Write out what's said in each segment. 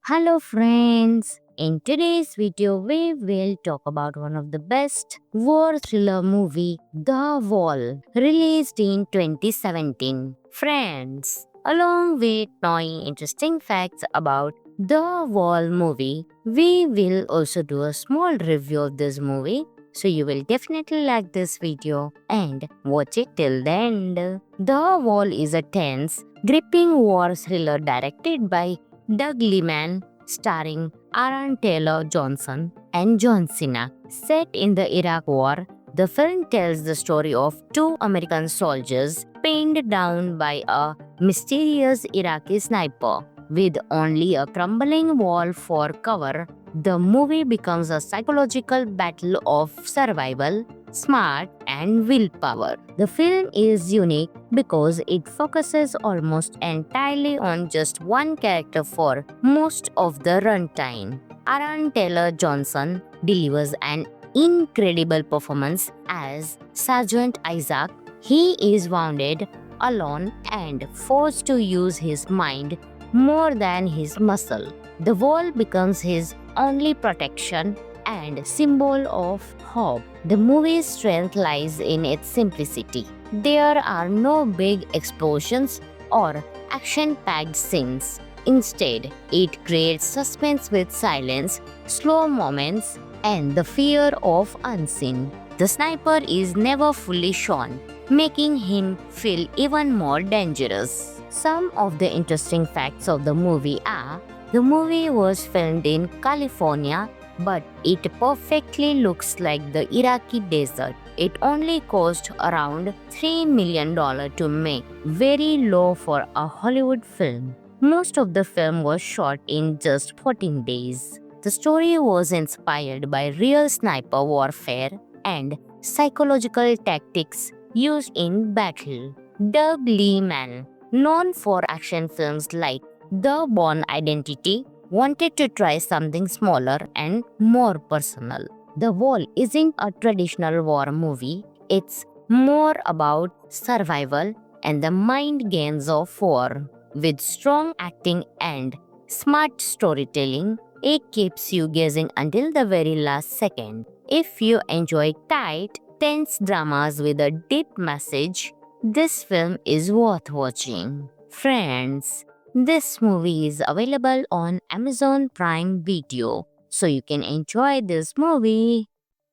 Hello friends! In today's video, we will talk about one of the best war thriller movie, The Wall, released in 2017. Friends, along with knowing interesting facts about The Wall movie, we will also do a small review of this movie. So you will definitely like this video and watch it till the end. The Wall is a tense, gripping war thriller directed by Doug Liman, starring Aaron Taylor Johnson and John Cena. Set in the Iraq War, the film tells the story of two American soldiers pinned down by a mysterious Iraqi sniper. With only a crumbling wall for cover, the movie becomes a psychological battle of survival, smart, and willpower. The film is unique because it focuses almost entirely on just one character for most of the runtime. Aaron Taylor Johnson delivers an incredible performance as Sergeant Isaac. He is wounded, alone, and forced to use his mind more than his muscle. The wall becomes his only protection and symbol of hope. The movie's strength lies in its simplicity. There are no big explosions or action packed scenes. Instead, it creates suspense with silence, slow moments, and the fear of unseen. The sniper is never fully shown, making him feel even more dangerous. Some of the interesting facts of the movie are: the movie was filmed in California, but it perfectly looks like the Iraqi desert. It only cost around $3 million to make, very low for a Hollywood film. Most of the film was shot in just 14 days. The story was inspired by real sniper warfare and psychological tactics used in battle. Doug Liman, known for action films like The Bourne Identity, wanted to try something smaller and more personal. The Wall isn't a traditional war movie, it's more about survival and the mind games of war. With strong acting and smart storytelling, it keeps you guessing until the very last second. If you enjoy tight, tense dramas with a deep message, this film is worth watching. Friends, this movie is available on Amazon Prime Video, so you can enjoy this movie.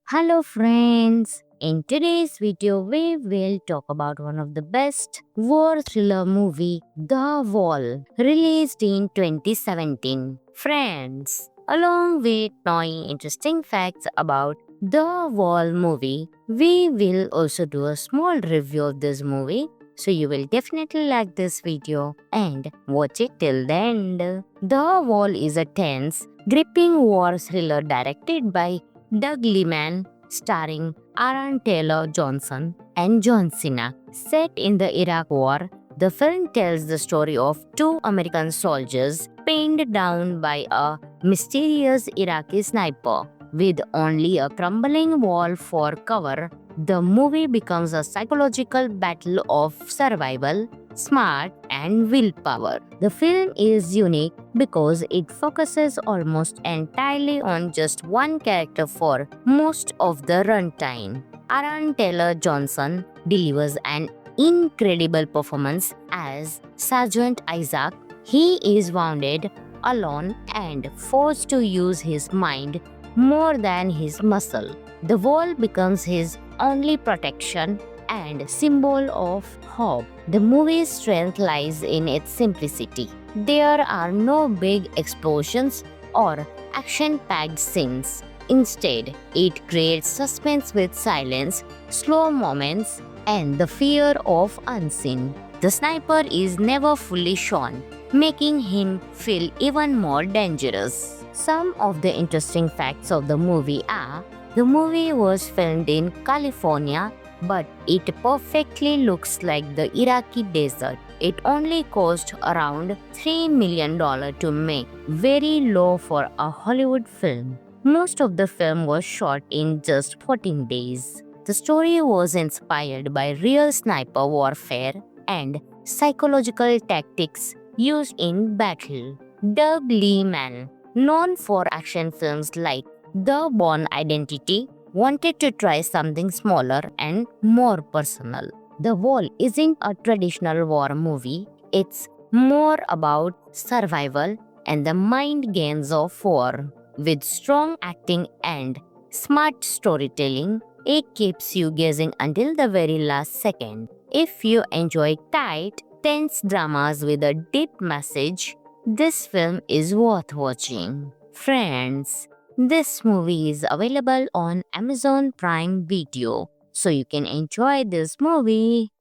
Hello friends! In today's video, we will talk about one of the best war thriller movie, The Wall, released in 2017. Friends, along with knowing interesting facts about The Wall movie, we will also do a small review of this movie. So you will definitely like this video and watch it till the end. The Wall is a tense, gripping war thriller directed by Doug Liman, starring Aaron Taylor Johnson and John Cena. Set in the Iraq War, the film tells the story of two American soldiers pinned down by a mysterious Iraqi sniper. With only a crumbling wall for cover, the movie becomes a psychological battle of survival, smart, and willpower. The film is unique because it focuses almost entirely on just one character for most of the runtime. Aaron Taylor Johnson delivers an incredible performance as Sergeant Isaac. He is wounded, alone, and forced to use his mind more than his muscle. The wall becomes his only protection and symbol of hope. The movie's strength lies in its simplicity. There are no big explosions or action packed scenes. Instead, it creates suspense with silence, slow moments, and the fear of unseen. The sniper is never fully shown, making him feel even more dangerous. Some of the interesting facts of the movie are: the movie was filmed in California, but it perfectly looks like the Iraqi desert. It only cost around $3 million to make, very low for a Hollywood film. Most of the film was shot in just 14 days. The story was inspired by real sniper warfare and psychological tactics used in battle. Doug Liman, known for action films like The Bourne Identity, wanted to try something smaller and more personal. The Wall isn't a traditional war movie, it's more about survival and the mind games of war. With strong acting and smart storytelling, it keeps you guessing until the very last second. If you enjoy tight, tense dramas with a deep message, this film is worth watching. Friends, this movie is available on Amazon Prime Video, so you can enjoy this movie.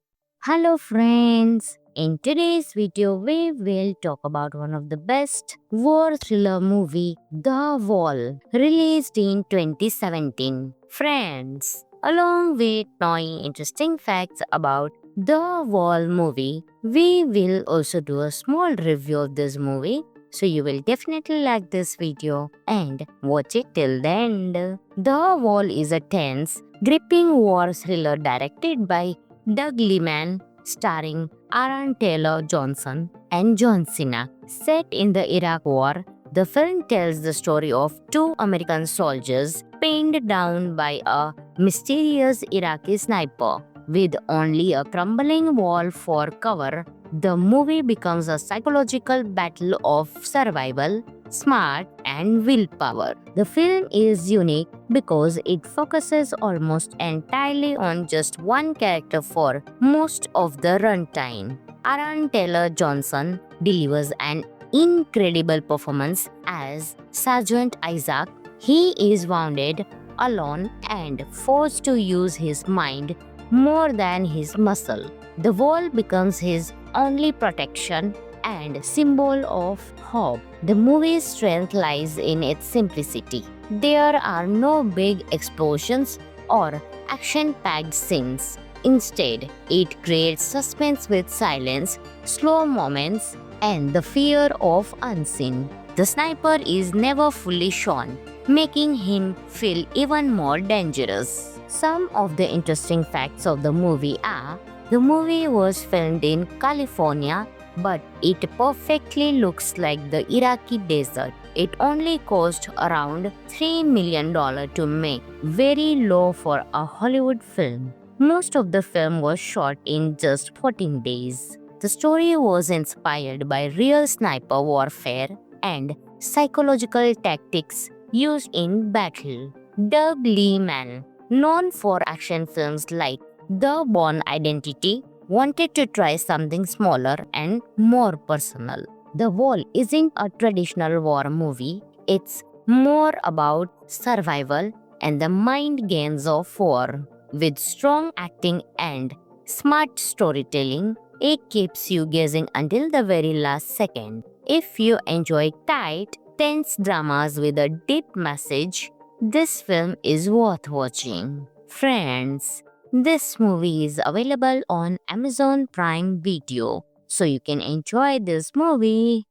Hello friends! In today's video, we will talk about one of the best war thriller movie, The Wall, released in 2017. Friends, along with knowing interesting facts about The Wall movie, we will also do a small review of this movie. So you will definitely like this video and watch it till the end. The Wall is a tense, gripping war thriller directed by Doug Liman, starring Aaron Taylor Johnson and John Cena. Set in the Iraq War, the film tells the story of two American soldiers pinned down by a mysterious Iraqi sniper. With only a crumbling wall for cover, the movie becomes a psychological battle of survival, smart, and willpower. The film is unique because it focuses almost entirely on just one character for most of the runtime. Aaron Taylor Johnson delivers an incredible performance as Sergeant Isaac. He is wounded, alone, and forced to use his mind more than his muscle. The wall becomes his only protection and symbol of hope. The movie's strength lies in its simplicity. There are no big explosions or action-packed scenes. Instead, it creates suspense with silence, slow moments, and the fear of unseen. The sniper is never fully shown, making him feel even more dangerous. Some of the interesting facts of the movie are: the movie was filmed in California, but it perfectly looks like the Iraqi desert. It only cost around $3 million to make, very low for a Hollywood film. Most of the film was shot in just 14 days. The story was inspired by real sniper warfare and psychological tactics used in battle. Doug Liman, known for action films like The Bourne Identity, wanted to try something smaller and more personal. The Wall isn't a traditional war movie, it's more about survival and the mind games of war. With strong acting and smart storytelling, it keeps you guessing until the very last second. If you enjoy tight, tense dramas with a deep message, this film is worth watching. Friends, this movie is available on Amazon Prime Video, so you can enjoy this movie.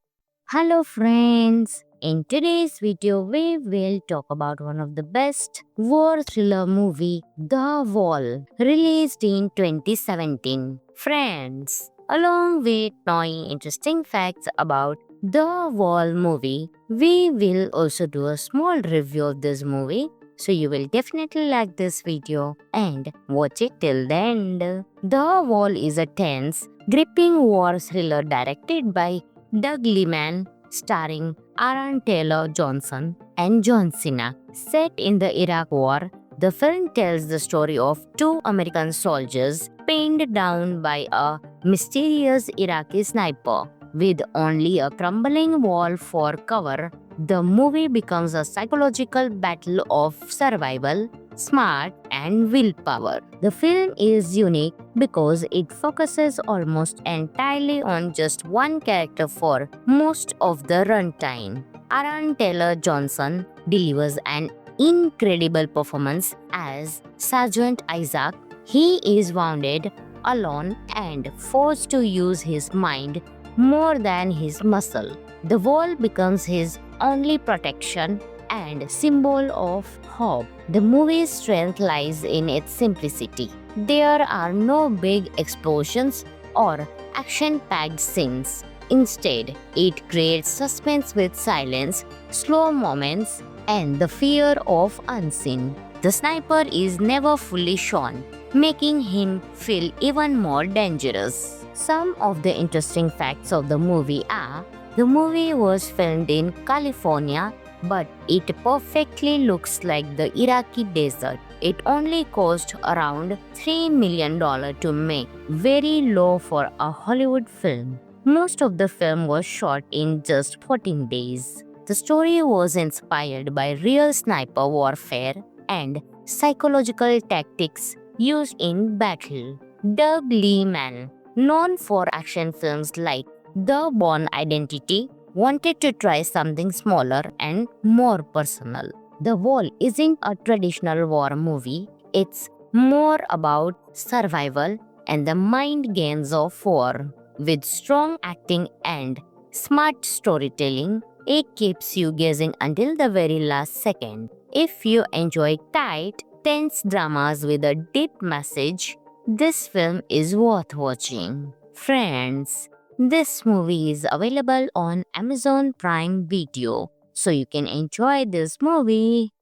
Hello friends! In today's video, we will talk about one of the best war thriller movie, The Wall, released in 2017. Friends, along with knowing interesting facts about The Wall movie, we will also do a small review of this movie. So you will definitely like this video and watch it till the end. The Wall is a tense, gripping war thriller directed by Doug Liman, starring Aaron Taylor Johnson and John Cena. Set in the Iraq War, the film tells the story of two American soldiers pinned down by a mysterious Iraqi sniper. With only a crumbling wall for cover, the movie becomes a psychological battle of survival, smart, and willpower. The film is unique because it focuses almost entirely on just one character for most of the runtime. Aaron Taylor Johnson delivers an incredible performance as Sergeant Isaac. He is wounded, alone, and forced to use his mind more than his muscle. The wall becomes his only protection and symbol of hope. The movie's strength lies in its simplicity. There are no big explosions or action-packed scenes. Instead, it creates suspense with silence, slow moments, and the fear of unseen. The sniper is never fully shown, making him feel even more dangerous. Some of the interesting facts of the movie are: the movie was filmed in California, but it perfectly looks like the Iraqi desert. It only cost around $3 million to make, very low for a Hollywood film. Most of the film was shot in just 14 days. The story was inspired by real sniper warfare and psychological tactics used in battle. Doug Liman, known for action films like The Bourne Identity, wanted to try something smaller and more personal. The Wall isn't a traditional war movie, it's more about survival and the mind games of war. With strong acting and smart storytelling, it keeps you guessing until the very last second. If you enjoy tight, tense dramas with a deep message, this film is worth watching. Friends, this movie is available on Amazon Prime Video, so you can enjoy this movie.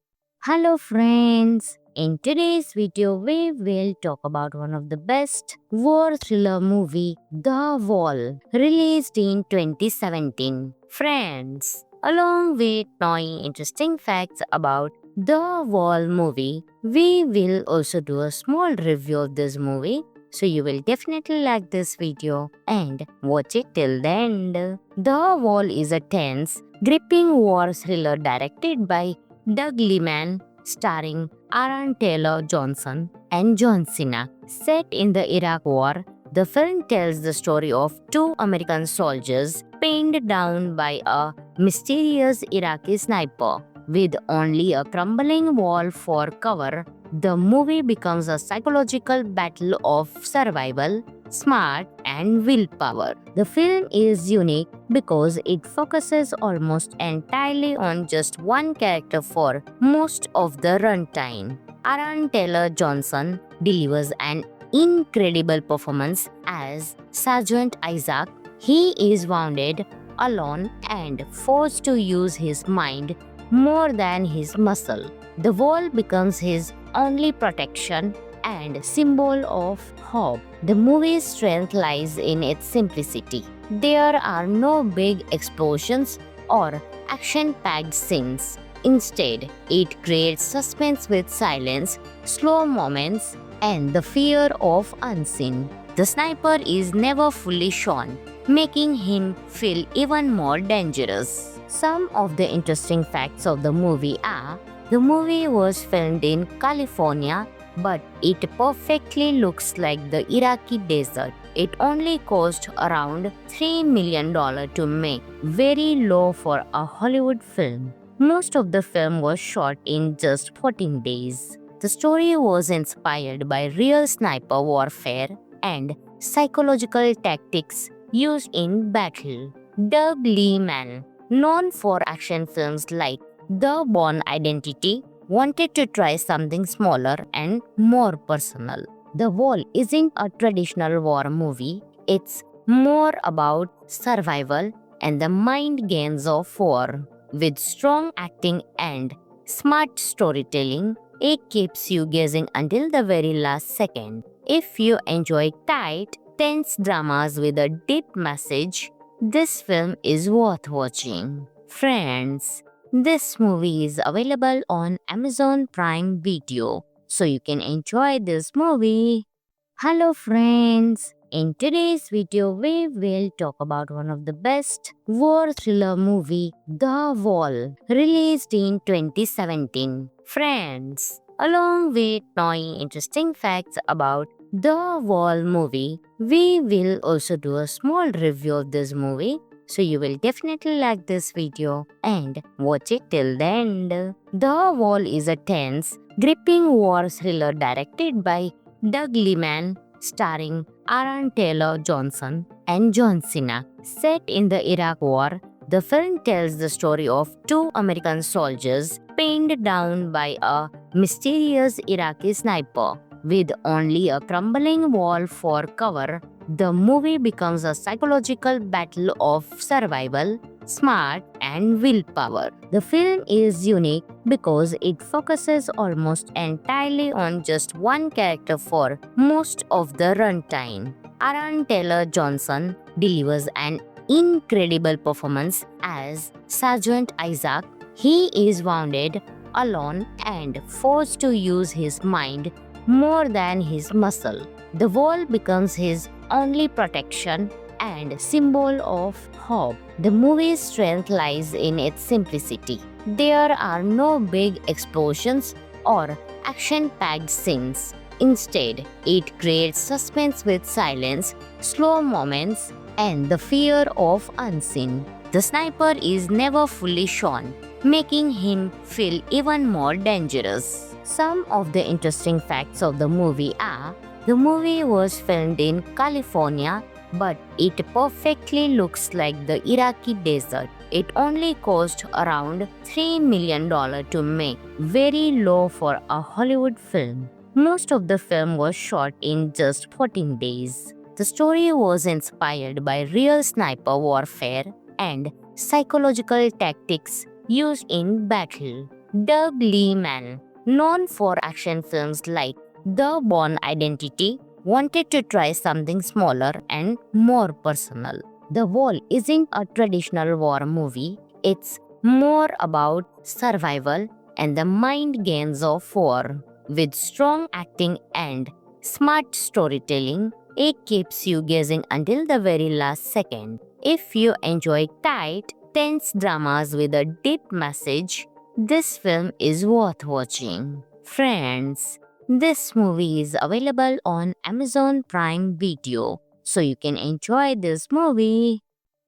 Hello friends! In today's video, we will talk about one of the best war thriller movie, The Wall, released in 2017. Friends, along with knowing interesting facts about The Wall movie, we will also do a small review of this movie. So you will definitely like this video and watch it till the end. The Wall is a tense, gripping war thriller directed by Doug Liman, starring Aaron Taylor Johnson and John Cena. Set in the Iraq War, the film tells the story of two American soldiers pinned down by a mysterious Iraqi sniper. With only a crumbling wall for cover, the movie becomes a psychological battle of survival, smart, and willpower. The film is unique because it focuses almost entirely on just one character for most of the runtime. Aaron Taylor Johnson delivers an incredible performance as Sergeant Isaac. He is wounded, alone, and forced to use his mind more than his muscle. The wall becomes his only protection and symbol of hope. The movie's strength lies in its simplicity. There are no big explosions or action-packed scenes. Instead, it creates suspense with silence, slow moments, and the fear of unseen. The sniper is never fully shown, making him feel even more dangerous. Some of the interesting facts of the movie are: the movie was filmed in California, but it perfectly looks like the Iraqi desert. It only cost around $3 million to make, very low for a Hollywood film. Most of the film was shot in just 14 days. The story was inspired by real sniper warfare and psychological tactics used in battle. Doug Liman, known for action films like The Bourne Identity, wanted to try something smaller and more personal. The Wall isn't a traditional war movie, it's more about survival and the mind games of war. With strong acting and smart storytelling, it keeps you guessing until the very last second. If you enjoy tight, tense dramas with a deep message, this film is worth watching. Friends, this movie is available on Amazon Prime Video, so you can enjoy this movie. Hello friends! In today's video, we will talk about one of the best war thriller movie, The Wall, released in 2017. Friends, along with knowing interesting facts about The Wall movie, we will also do a small review of this movie. So you will definitely like this video and watch it till the end. The Wall is a tense, gripping war thriller directed by Doug Liman, starring Aaron Taylor Johnson and John Cena. Set in the Iraq War, the film tells the story of two American soldiers pinned down by a mysterious Iraqi sniper. With only a crumbling wall for cover, The movie becomes a psychological battle of survival, smart, and willpower. The film is unique because it focuses almost entirely on just one character for most of the runtime. Aaron Taylor Johnson delivers an incredible performance as Sergeant Isaac. He is wounded, alone, and forced to use his mind more than his muscle. The wall becomes his only protection and symbol of hope. The movie's strength lies in its simplicity. There are no big explosions or action-packed scenes. Instead, it creates suspense with silence, slow moments, and the fear of unseen. The sniper is never fully shown, making him feel even more dangerous. Some of the interesting facts of the movie are: the movie was filmed in California, but it perfectly looks like the Iraqi desert. It only cost around $3 million to make, very low for a Hollywood film. Most of the film was shot in just 14 days. The story was inspired by real sniper warfare and psychological tactics used in battle. Doug Liman, known for action films like The Bourne Identity, wanted to try something smaller and more personal. The Wall isn't a traditional war movie, it's more about survival and the mind games of war. With strong acting and smart storytelling, it keeps you guessing until the very last second. If you enjoy tight, tense dramas with a deep message, this film is worth watching. Friends, this movie is available on Amazon Prime Video, so you can enjoy this movie.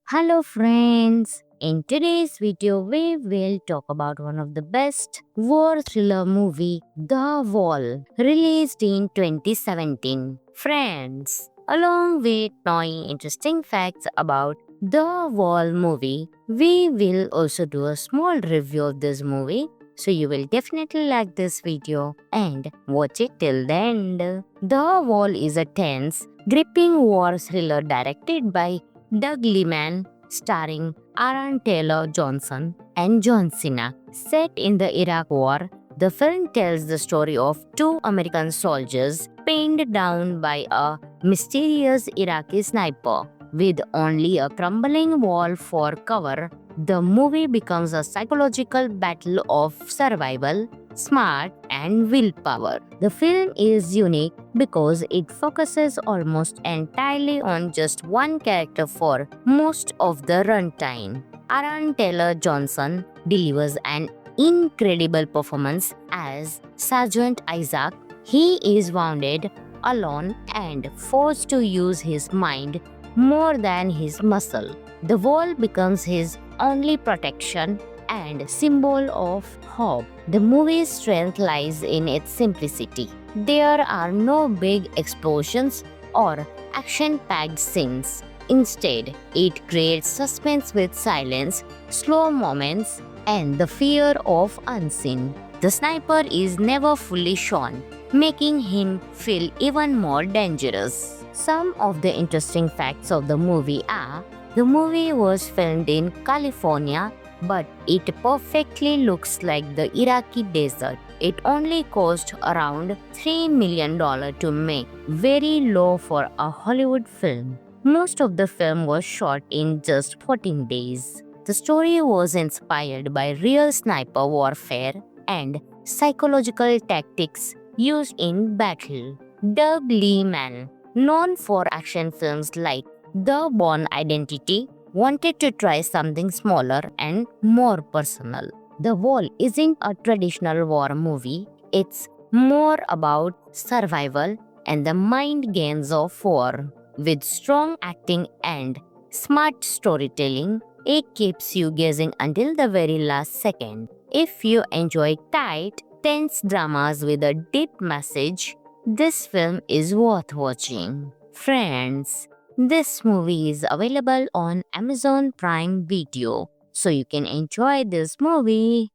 Hello friends! In today's video, we will talk about one of the best war thriller movie, The Wall, released in 2017. Friends, along with knowing interesting facts about The Wall movie, we will also do a small review of this movie. So you will definitely like this video and watch it till the end. The Wall is a tense, gripping war thriller directed by Doug Liman, starring Aaron Taylor Johnson and John Cena. Set in the Iraq War, the film tells the story of two American soldiers pinned down by a mysterious Iraqi sniper. With only a crumbling wall for cover, the movie becomes a psychological battle of survival, smart, and willpower. The film is unique because it focuses almost entirely on just one character for most of the runtime. Aaron Taylor Johnson delivers an incredible performance as Sergeant Isaac. He is wounded, alone, and forced to use his mind more than his muscle. The wall becomes his only protection and symbol of hope. The movie's strength lies in its simplicity. There are no big explosions or action-packed scenes. Instead, it creates suspense with silence, slow moments, and the fear of unseen. The sniper is never fully shown, making him feel even more dangerous. Some of the interesting facts of the movie are: the movie was filmed in California, but it perfectly looks like the Iraqi desert. It only cost around $3 million to make, very low for a Hollywood film. Most of the film was shot in just 14 days. The story was inspired by real sniper warfare and psychological tactics used in battle. Doug Liman, known for action films like The Bourne Identity, wanted to try something smaller and more personal. The Wall isn't a traditional war movie, it's more about survival and the mind games of war. With strong acting and smart storytelling, it keeps you guessing until the very last second. If you enjoy tight, tense dramas with a deep message, this film is worth watching. Friends, this movie is available on Amazon Prime Video, so you can enjoy this movie.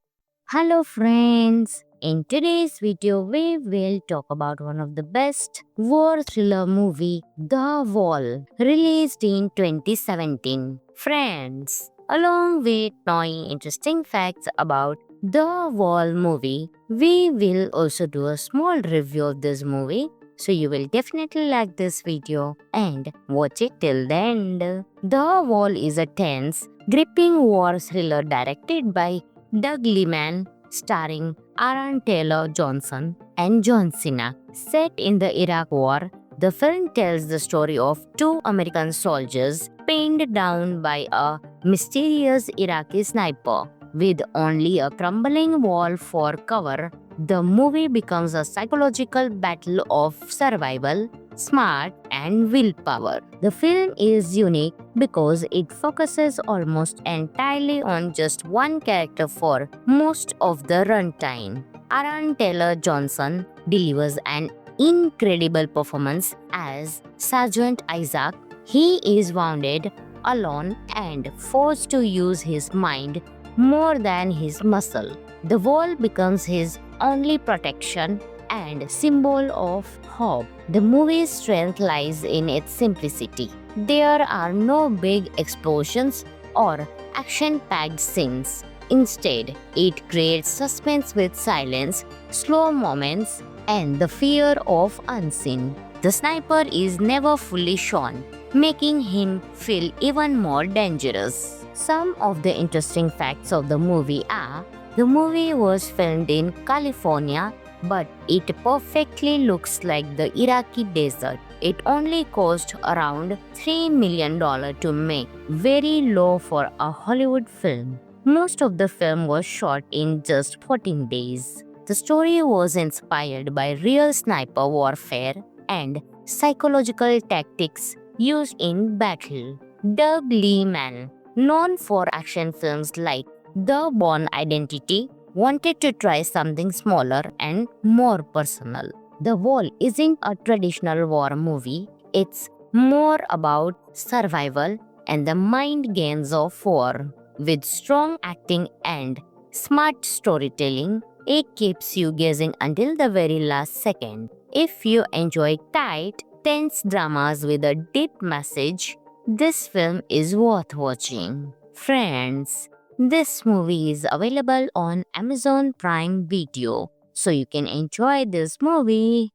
Hello friends! In today's video, we will talk about one of the best war thriller movie, The Wall, released in 2017. Friends, along with knowing interesting facts about The Wall movie, we will also do a small review of this movie. So you will definitely like this video and watch it till the end. The Wall is a tense, gripping war thriller directed by Doug Liman, starring Aaron Taylor Johnson and John Cena. Set in the Iraq War, the film tells the story of two American soldiers pinned down by a mysterious Iraqi sniper. With only a crumbling wall for cover, the movie becomes a psychological battle of survival, smart, and willpower. The film is unique because it focuses almost entirely on just one character for most of the runtime. Aaron Taylor Johnson delivers an incredible performance as Sergeant Isaac. He is wounded, alone, and forced to use his mind more than his muscle. The wall becomes his only protection and symbol of hope. The movie's strength lies in its simplicity. There are no big explosions or action-packed scenes. Instead, it creates suspense with silence, slow moments, and the fear of unseen. The sniper is never fully shown, making him feel even more dangerous. Some of the interesting facts of the movie are: the movie was filmed in California, but it perfectly looks like the Iraqi desert. It only cost around $3 million to make, very low for a Hollywood film. Most of the film was shot in just 14 days. The story was inspired by real sniper warfare and psychological tactics used in battle. Doug Liman, known for action films like The Bourne Identity, wanted to try something smaller and more personal. The Wall isn't a traditional war movie, it's more about survival and the mind games of war. With strong acting and smart storytelling, it keeps you guessing until the very last second. If you enjoy tight, tense dramas with a deep message, this film is worth watching. Friends, this movie is available on Amazon Prime Video, so you can enjoy this movie.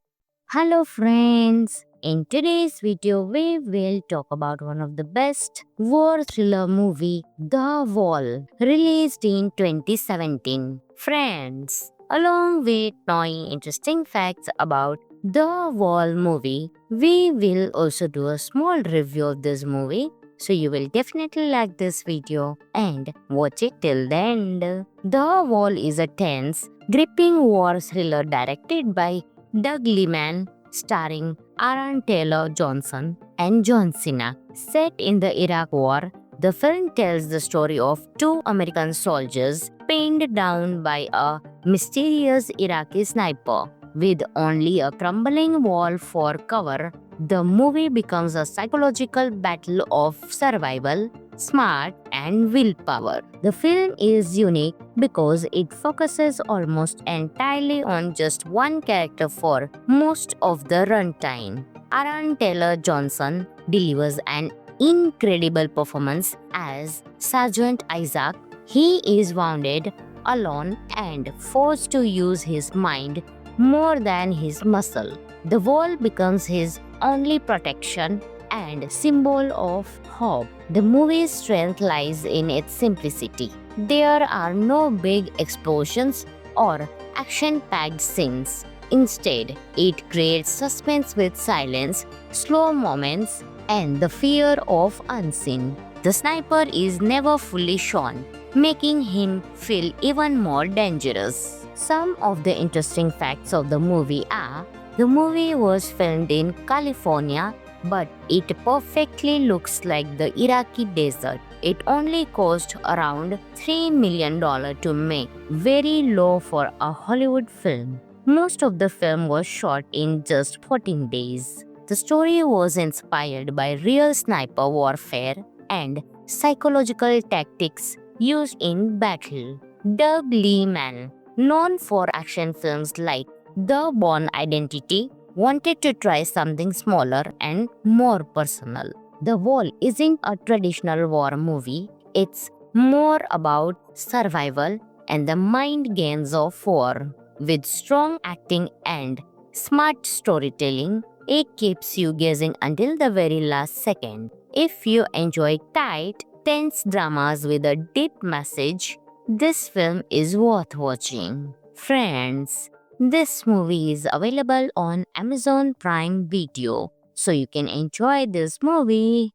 Hello friends! In today's video, we will talk about one of the best war thriller movie, The Wall, released in 2017. Friends, along with knowing interesting facts about The Wall movie, we will also do a small review of this movie. So you will definitely like this video and watch it till the end. The Wall is a tense, gripping war thriller directed by Doug Liman, starring Aaron Taylor Johnson and John Cena. Set in the Iraq War, the film tells the story of two American soldiers pinned down by a mysterious Iraqi sniper. With only a crumbling wall for cover, the movie becomes a psychological battle of survival, smart, and willpower. The film is unique because it focuses almost entirely on just one character for most of the runtime. Aaron Taylor Johnson delivers an incredible performance as Sergeant Isaac. He is wounded, alone, and forced to use his mind more than his muscle. The wall becomes his only protection and symbol of hope. The movie's strength lies in its simplicity. There are no big explosions or action-packed scenes. Instead, it creates suspense with silence, slow moments, and the fear of unseen. The sniper is never fully shown, making him feel even more dangerous. Some of the interesting facts of the movie are: the movie was filmed in California, but it perfectly looks like the Iraqi desert. It only cost around $3 million to make, very low for a Hollywood film. Most of the film was shot in just 14 days. The story was inspired by real sniper warfare and psychological tactics used in battle. Doug Liman, known for action films like The Bourne Identity, wanted to try something smaller and more personal. The Wall isn't a traditional war movie, it's more about survival and the mind games of war. With strong acting and smart storytelling, it keeps you guessing until the very last second. If you enjoy tight, tense dramas with a deep message, this film is worth watching. Friends, this movie is available on Amazon Prime Video, so you can enjoy this movie.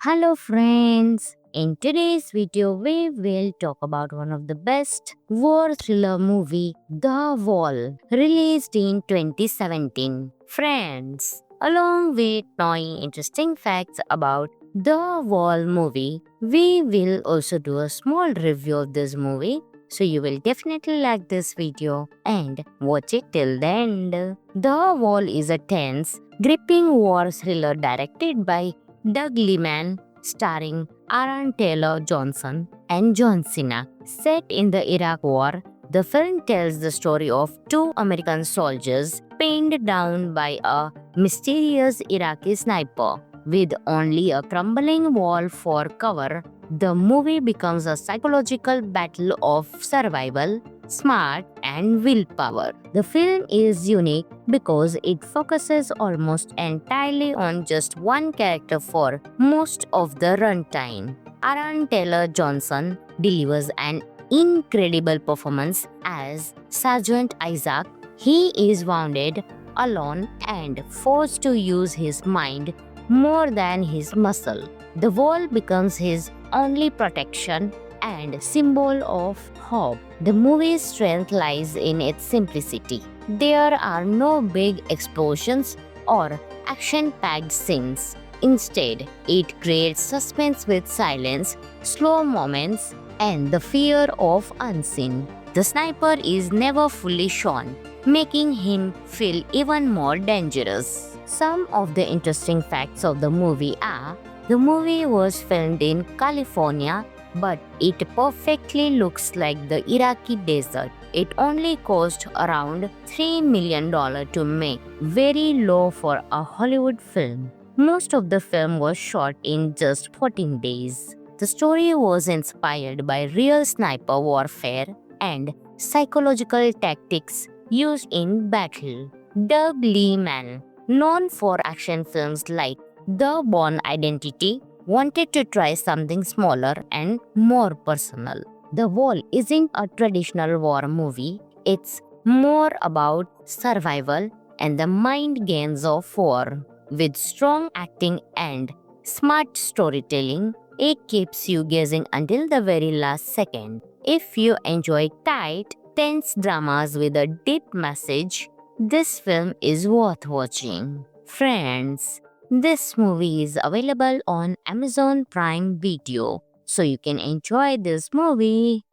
Hello friends! In today's video, we will talk about one of the best war thriller movie, The Wall, released in 2017. Friends, along with knowing interesting facts about The Wall movie, we will also do a small review of this movie. So you will definitely like this video and watch it till the end. The Wall is a tense, gripping war thriller directed by Doug Liman, starring Aaron Taylor Johnson and John Cena. Set in the Iraq War, the film tells the story of two American soldiers pinned down by a mysterious Iraqi sniper. With only a crumbling wall for cover, the movie becomes a psychological battle of survival, smart, and willpower. The film is unique because it focuses almost entirely on just one character for most of the runtime. Aaron Taylor Johnson delivers an incredible performance as Sergeant Isaac. He is wounded, alone, and forced to use his mind more than his muscle. The wall becomes his only protection and symbol of hope. The movie's strength lies in its simplicity. There are no big explosions or action-packed scenes. Instead, it creates suspense with silence, slow moments, and the fear of unseen. The sniper is never fully shown, making him feel even more dangerous. Some of the interesting facts of the movie are: the movie was filmed in California, but it perfectly looks like the Iraqi desert. It only cost around $3 million to make, very low for a Hollywood film. Most of the film was shot in just 14 days. The story was inspired by real sniper warfare and psychological tactics used in battle. Doug Liman, known for action films like The Bourne Identity, wanted to try something smaller and more personal. The Wall isn't a traditional war movie, it's more about survival and the mind games of war. With strong acting and smart storytelling, it keeps you guessing until the very last second. If you enjoy tight, tense dramas with a deep message, this film is worth watching. Friends, this movie is available on Amazon Prime Video, so you can enjoy this movie.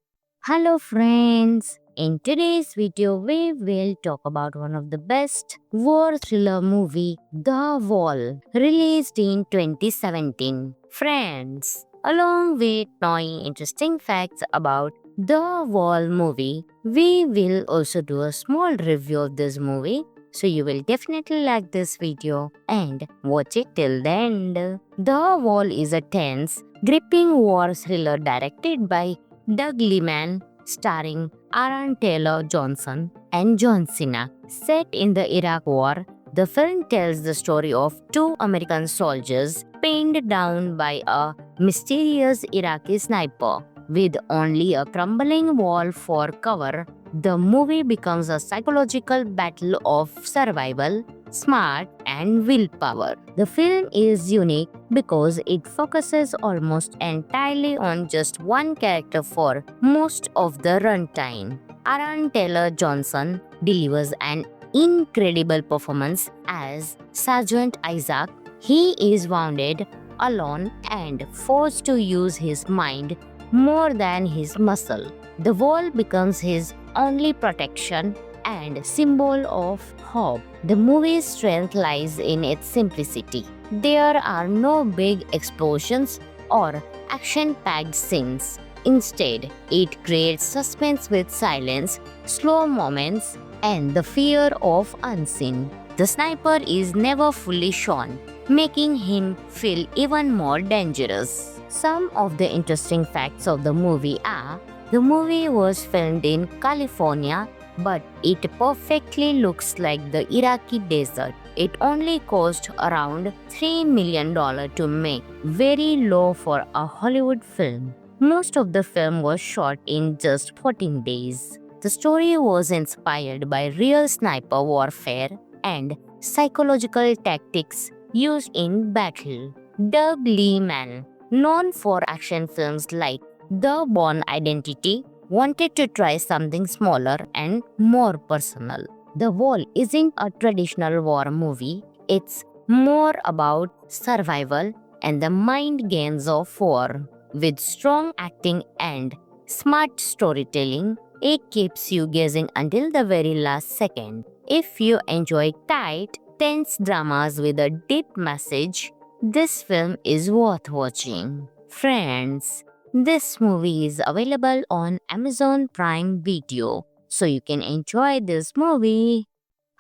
Hello friends! In today's video, we will talk about one of the best war thriller movie, The Wall, released in 2017. Friends, along with knowing interesting facts about The Wall movie, we will also do a small review of this movie. So you will definitely like this video and watch it till the end. The Wall is a tense, gripping war thriller directed by Doug Liman, starring Aaron Taylor Johnson and John Cena. Set in the Iraq War, the film tells the story of two American soldiers pinned down by a mysterious Iraqi sniper. With only a crumbling wall for cover, the movie becomes a psychological battle of survival, smart, and willpower. The film is unique because it focuses almost entirely on just one character for most of the runtime. Aaron Taylor Johnson delivers an incredible performance as Sergeant Isaac. He is wounded, alone, and forced to use his mind more than his muscle. The wall becomes his only protection and symbol of hope. The movie's strength lies in its simplicity. There are no big explosions or action-packed scenes. Instead, it creates suspense with silence, slow moments, and the fear of unseen. The sniper is never fully shown, making him feel even more dangerous. Some of the interesting facts of the movie are: the movie was filmed in California, but it perfectly looks like the Iraqi desert. It only cost around $3 million to make, very low for a Hollywood film. Most of the film was shot in just 14 days. The story was inspired by real sniper warfare and psychological tactics used in battle. Doug Liman, known for action films like The Bourne Identity, wanted to try something smaller and more personal. The Wall isn't a traditional war movie, it's more about survival and the mind games of war. With strong acting and smart storytelling, it keeps you guessing until the very last second. If you enjoy tight, tense dramas with a deep message, this film is worth watching. Friends, this movie is available on Amazon Prime Video, so you can enjoy this movie.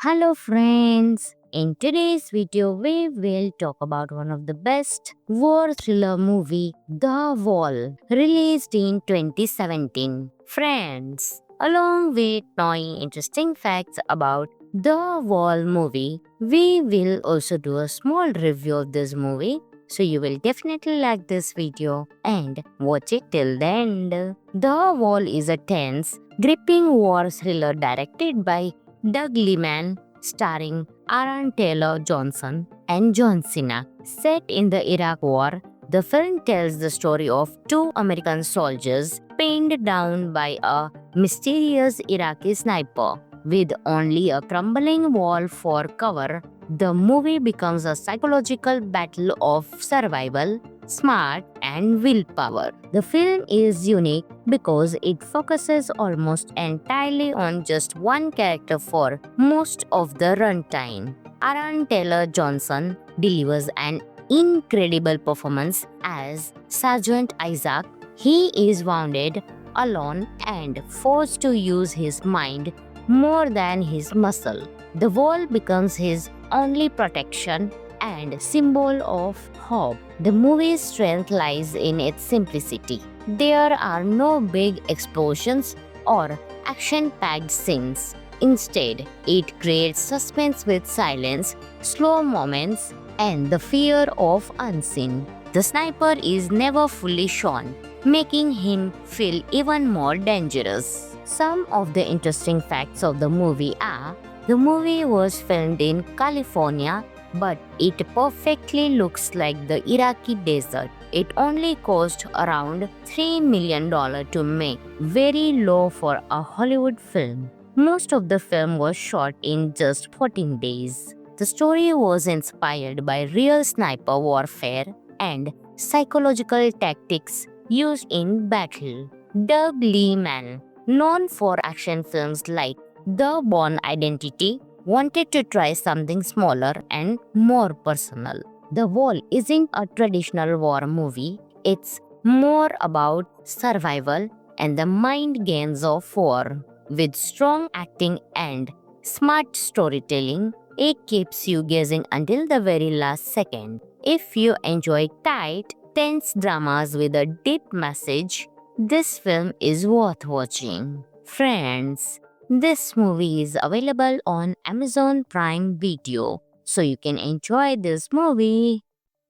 Hello friends! In today's video, we will talk about one of the best war thriller movie, The Wall, released in 2017. Friends, along with knowing interesting facts about The Wall movie, we will also do a small review of this movie. So you will definitely like this video and watch it till the end. The Wall is a tense, gripping war thriller directed by Doug Liman, starring Aaron Taylor Johnson and John Cena. Set in the Iraq War, the film tells the story of two American soldiers pinned down by a mysterious Iraqi sniper. With only a crumbling wall for cover, the movie becomes a psychological battle of survival, smart, and willpower. The film is unique because it focuses almost entirely on just one character for most of the runtime. Aaron Taylor Johnson delivers an incredible performance as Sergeant Isaac. He is wounded, alone, and forced to use his mind more than his muscle. The wall becomes his only protection and symbol of hope. The movie's strength lies in its simplicity. There are no big explosions or action-packed scenes. Instead, it creates suspense with silence, slow moments, and the fear of unseen. The sniper is never fully shown, making him feel even more dangerous. Some of the interesting facts of the movie are: the movie was filmed in California, but it perfectly looks like the Iraqi desert. It only cost around $3 million to make, very low for a Hollywood film. Most of the film was shot in just 14 days. The story was inspired by real sniper warfare and psychological tactics used in battle. Doug Liman, known for action films like The Bourne Identity, wanted to try something smaller and more personal. The Wall isn't a traditional war movie, it's more about survival and the mind games of war. With strong acting and smart storytelling, it keeps you guessing until the very last second. If you enjoy tight, tense dramas with a deep message, this film is worth watching. Friends, this movie is available on Amazon Prime Video, so you can enjoy this movie.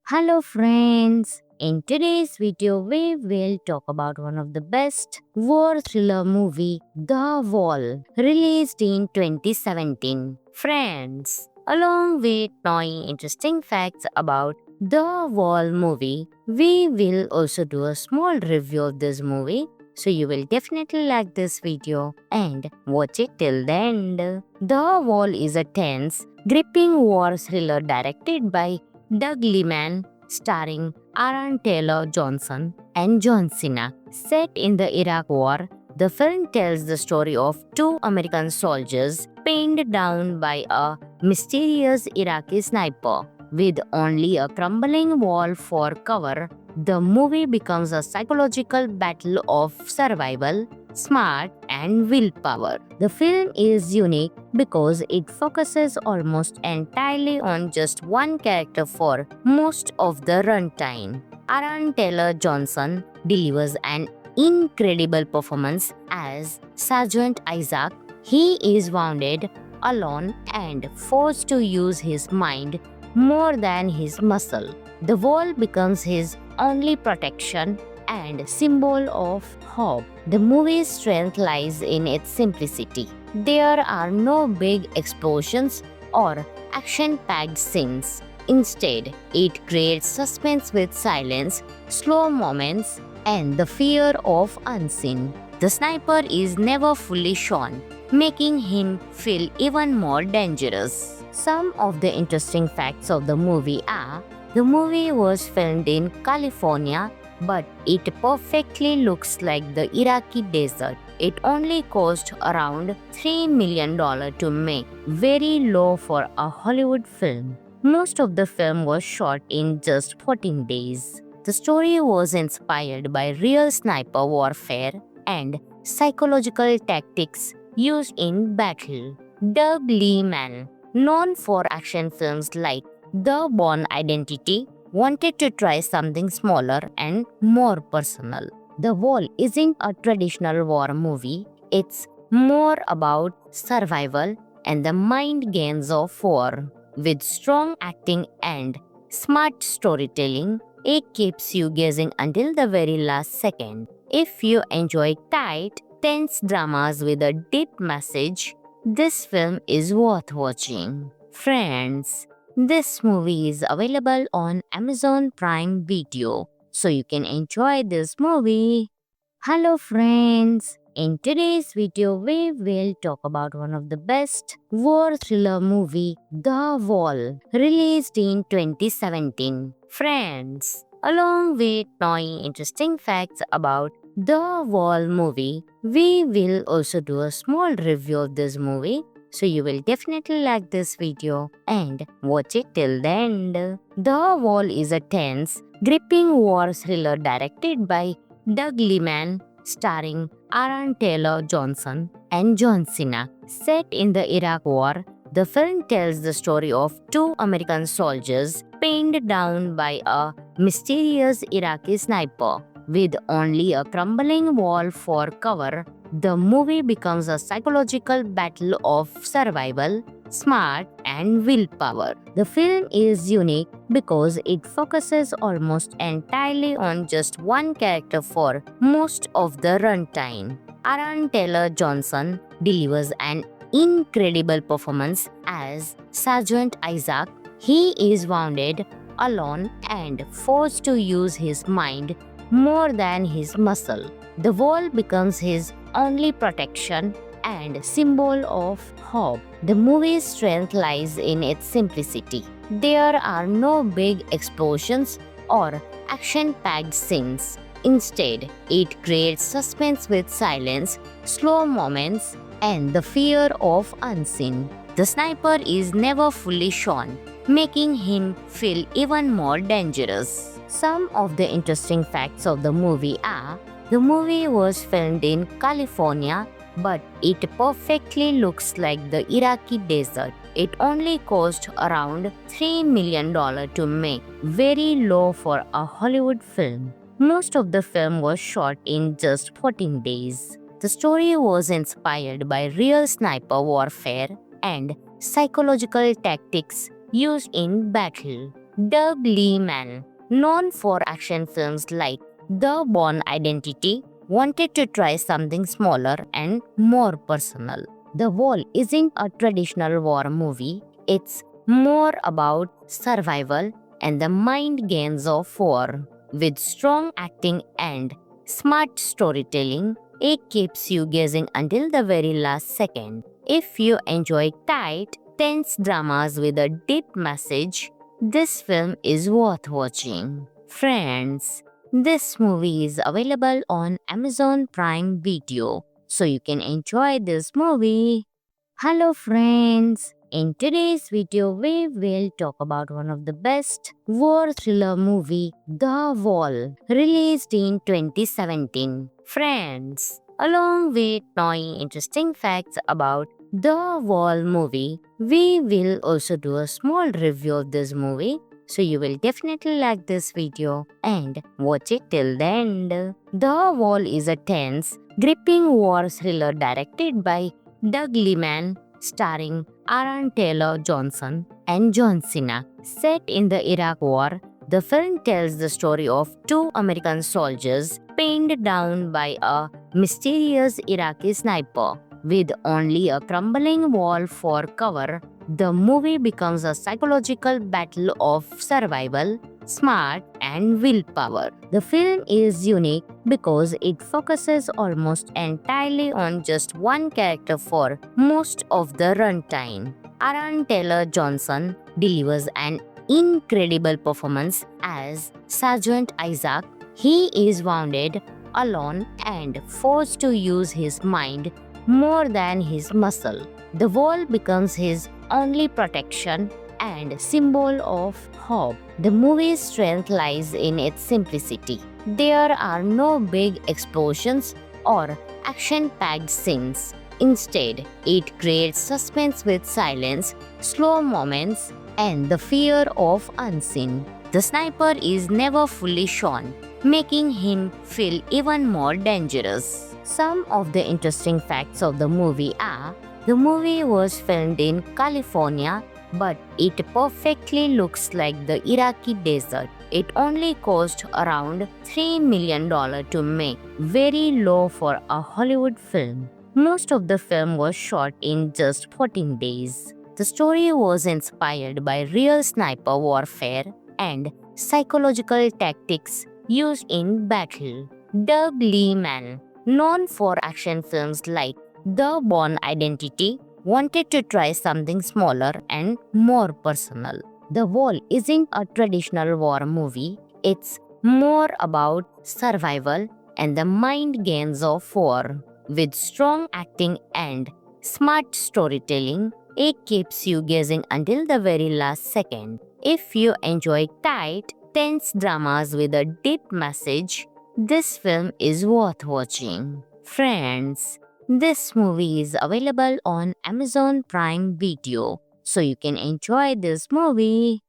Hello friends! In today's video, we will talk about one of the best war thriller movie, The Wall, released in 2017. Friends, along with knowing interesting facts about The Wall movie, we will also do a small review of this movie. So you will definitely like this video and watch it till the end. The Wall is a tense, gripping war thriller directed by Doug Liman, starring Aaron Taylor Johnson and John Cena. Set in the Iraq War, the film tells the story of two American soldiers pinned down by a mysterious Iraqi sniper. With only a crumbling wall for cover, the movie becomes a psychological battle of survival, smart, and willpower. The film is unique because it focuses almost entirely on just one character for most of the runtime. Aaron Taylor Johnson delivers an incredible performance as Sergeant Isaac. He is wounded, alone, and forced to use his mind more than his muscle. The wall becomes his only protection and symbol of hope. The movie's strength lies in its simplicity. There are no big explosions or action packed scenes. Instead, it creates suspense with silence, slow moments, and the fear of unseen. The sniper is never fully shown, making him feel even more dangerous. Some of the interesting facts of the movie are: the movie was filmed in California, but it perfectly looks like the Iraqi desert. It only cost around $3 million to make, very low for a Hollywood film. Most of the film was shot in just 14 days. The story was inspired by real sniper warfare and psychological tactics used in battle. Doug Liman, known for action films like The Bourne Identity, wanted to try something smaller and more personal. The Wall isn't a traditional war movie, it's more about survival and the mind games of war. With strong acting and smart storytelling, it keeps you guessing until the very last second. If you enjoy tight, tense dramas with a deep message, this film is worth watching. Friends, this movie is available on Amazon Prime Video, so you can enjoy this movie. Hello friends! In today's video, we will talk about one of the best war thriller movie, The Wall, released in 2017. Friends, along with knowing interesting facts about The Wall movie, we will also do a small review of this movie. So you will definitely like this video and watch it till the end. The Wall is a tense, gripping war thriller directed by Doug Liman, starring Aaron Taylor Johnson and John Cena. Set in the Iraq War, the film tells the story of two American soldiers pinned down by a mysterious Iraqi sniper. With only a crumbling wall for cover, the movie becomes a psychological battle of survival, smart, and willpower. The film is unique because it focuses almost entirely on just one character for most of the runtime. Aaron Taylor Johnson delivers an incredible performance as Sergeant Isaac. He is wounded, alone, and forced to use his mind more than his muscle. The wall becomes his only protection and symbol of hope. The movie's strength lies in its simplicity. There are no big explosions or action-packed scenes. Instead, it creates suspense with silence, slow moments, and the fear of unseen. The sniper is never fully shown, making him feel even more dangerous. Some of the interesting facts of the movie are: the movie was filmed in California, but it perfectly looks like the Iraqi desert. It only cost around $3 million to make, very low for a Hollywood film. Most of the film was shot in just 14 days. The story was inspired by real sniper warfare and psychological tactics used in battle. Doug Liman, known for action films like The Bourne Identity, wanted to try something smaller and more personal. The Wall isn't a traditional war movie, it's more about survival and the mind games of war. With strong acting and smart storytelling, it keeps you guessing until the very last second. If you enjoy tight, tense dramas with a deep message, this film is worth watching. Friends, this movie is available on Amazon Prime Video, so you can enjoy this movie. Hello friends! In today's video, we will talk about one of the best war thriller movie, The Wall, released in 2017. Friends, along with knowing interesting facts about The Wall movie, we will also do a small review of this movie. So you will definitely like this video and watch it till the end. The Wall is a tense, gripping war thriller directed by Doug Liman, starring Aaron Taylor Johnson and John Cena. Set in the Iraq War, the film tells the story of two American soldiers pinned down by a mysterious Iraqi sniper. With only a crumbling wall for cover, the movie becomes a psychological battle of survival, smart, and willpower. The film is unique because it focuses almost entirely on just one character for most of the runtime. Aaron Taylor Johnson delivers an incredible performance as Sergeant Isaac. He is wounded, alone, and forced to use his mind more than his muscle. The wall becomes his only protection and symbol of hope. The movie's strength lies in its simplicity. There are no big explosions or action-packed scenes. Instead, it creates suspense with silence, slow moments, and the fear of unseen. The sniper is never fully shown, making him feel even more dangerous. Some of the interesting facts of the movie are: the movie was filmed in California, but it perfectly looks like the Iraqi desert. It only cost around $3 million to make, very low for a Hollywood film. Most of the film was shot in just 14 days. The story was inspired by real sniper warfare and psychological tactics used in battle. Doug Liman, known for action films like The Bourne Identity, wanted to try something smaller and more personal. The Wall isn't a traditional war movie, it's more about survival and the mind games of war. With strong acting and smart storytelling, it keeps you guessing until the very last second. If you enjoy tight, tense dramas with a deep message, this film is worth watching. Friends, this movie is available on Amazon Prime Video, so you can enjoy this movie.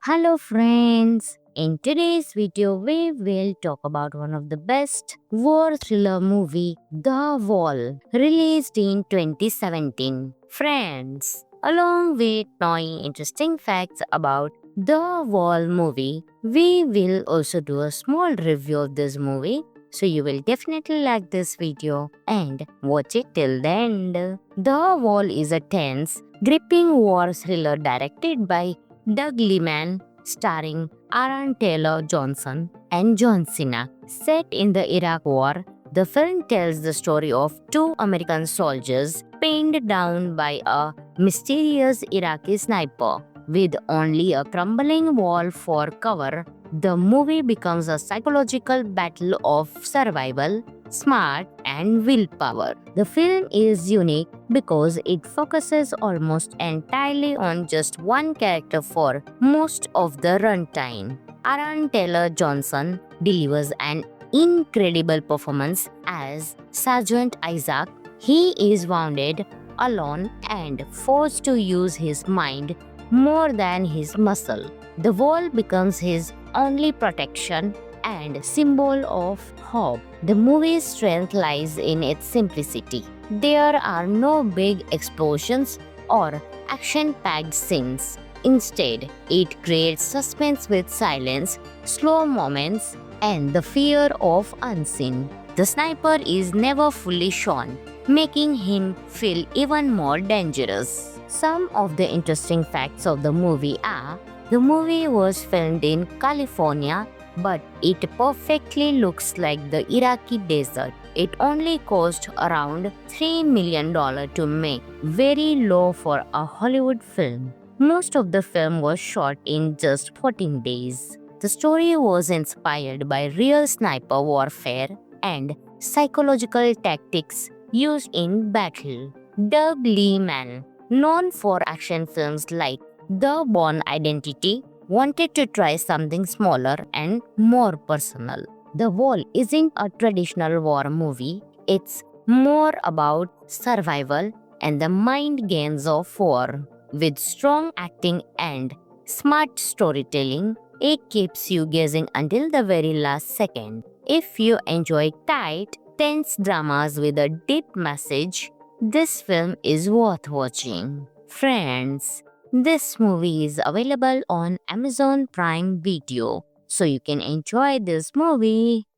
Hello friends! In today's video, we will talk about one of the best war thriller movie, The Wall, released in 2017. Friends, along with knowing interesting facts about The Wall movie, we will also do a small review of this movie. So you will definitely like this video and watch it till the end. The Wall is a tense, gripping war thriller directed by Doug Liman, starring Aaron Taylor Johnson and John Cena. Set in the Iraq War, the film tells the story of two American soldiers pinned down by a mysterious Iraqi sniper. With only a crumbling wall for cover, the movie becomes a psychological battle of survival, smart, and willpower. The film is unique because it focuses almost entirely on just one character for most of the runtime. Aaron Taylor Johnson delivers an incredible performance as Sergeant Isaac. He is wounded, alone, and forced to use his mind more than his muscle. The wall becomes his only protection and symbol of hope. The movie's strength lies in its simplicity. There are no big explosions or action-packed scenes. Instead, it creates suspense with silence, slow moments, and the fear of unseen. The sniper is never fully shown, making him feel even more dangerous. Some of the interesting facts of the movie are: the movie was filmed in California, but it perfectly looks like the Iraqi desert. It only cost around $3 million to make, very low for a Hollywood film. Most of the film was shot in just 14 days. The story was inspired by real sniper warfare and psychological tactics used in battle. Doug Liman, known for action films like The Bourne Identity, wanted to try something smaller and more personal. The Wall isn't a traditional war movie, it's more about survival and the mind games of war. With strong acting and smart storytelling, it keeps you guessing until the very last second. If you enjoy tight, tense dramas with a deep message, this film is worth watching. Friends, this movie is available on Amazon Prime Video, so you can enjoy this movie.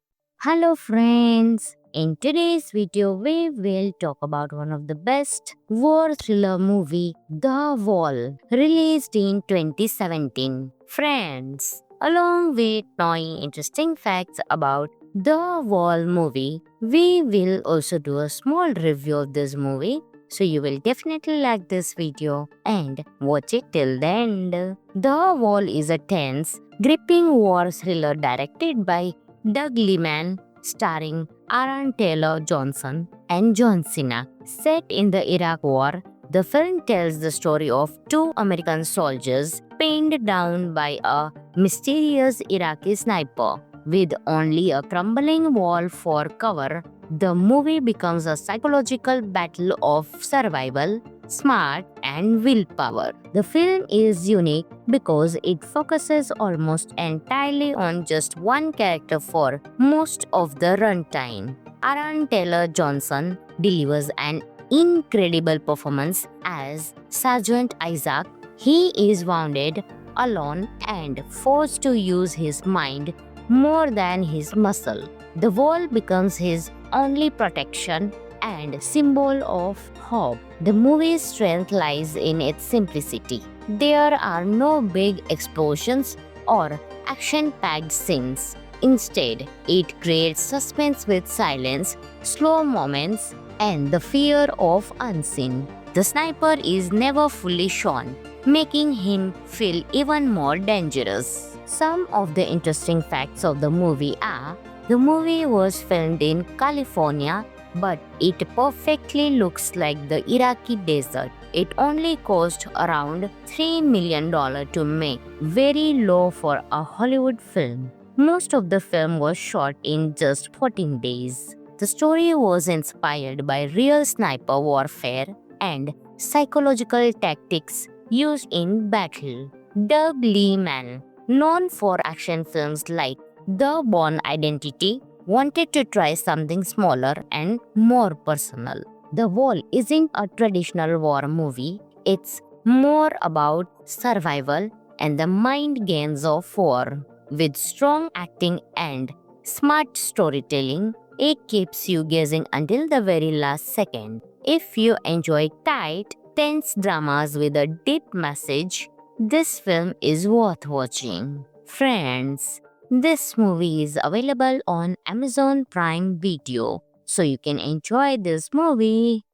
Hello friends! In today's video, we will talk about one of the best war thriller movie, The Wall, released in 2017. Friends, along with knowing interesting facts about The Wall movie, we will also do a small review of this movie. So you will definitely like this video and watch it till the end. The Wall is a tense, gripping war thriller directed by Doug Liman, starring Aaron Taylor Johnson and John Cena. Set in the Iraq War, the film tells the story of two American soldiers pinned down by a mysterious Iraqi sniper. With only a crumbling wall for cover, the movie becomes a psychological battle of survival, smart, and willpower. The film is unique because it focuses almost entirely on just one character for most of the runtime. Aaron Taylor Johnson delivers an incredible performance as Sergeant Isaac. He is wounded, alone, and forced to use his mind more than his muscle. The wall becomes his only protection and symbol of hope. The movie's strength lies in its simplicity. There are no big explosions or action-packed scenes. Instead, it creates suspense with silence, slow moments, and the fear of unseen. The sniper is never fully shown, making him feel even more dangerous. Some of the interesting facts of the movie are: the movie was filmed in California, but it perfectly looks like the Iraqi desert. It only cost around $3 million to make, very low for a Hollywood film. Most of the film was shot in just 14 days. The story was inspired by real sniper warfare and psychological tactics used in battle. Doug Liman, known for action films like The Bourne Identity, wanted to try something smaller and more personal. The Wall isn't a traditional war movie, it's more about survival and the mind games of war. With strong acting and smart storytelling, it keeps you guessing until the very last second. If you enjoy tight, tense dramas with a deep message, this film is worth watching. Friends, this movie is available on Amazon Prime Video, so you can enjoy this movie.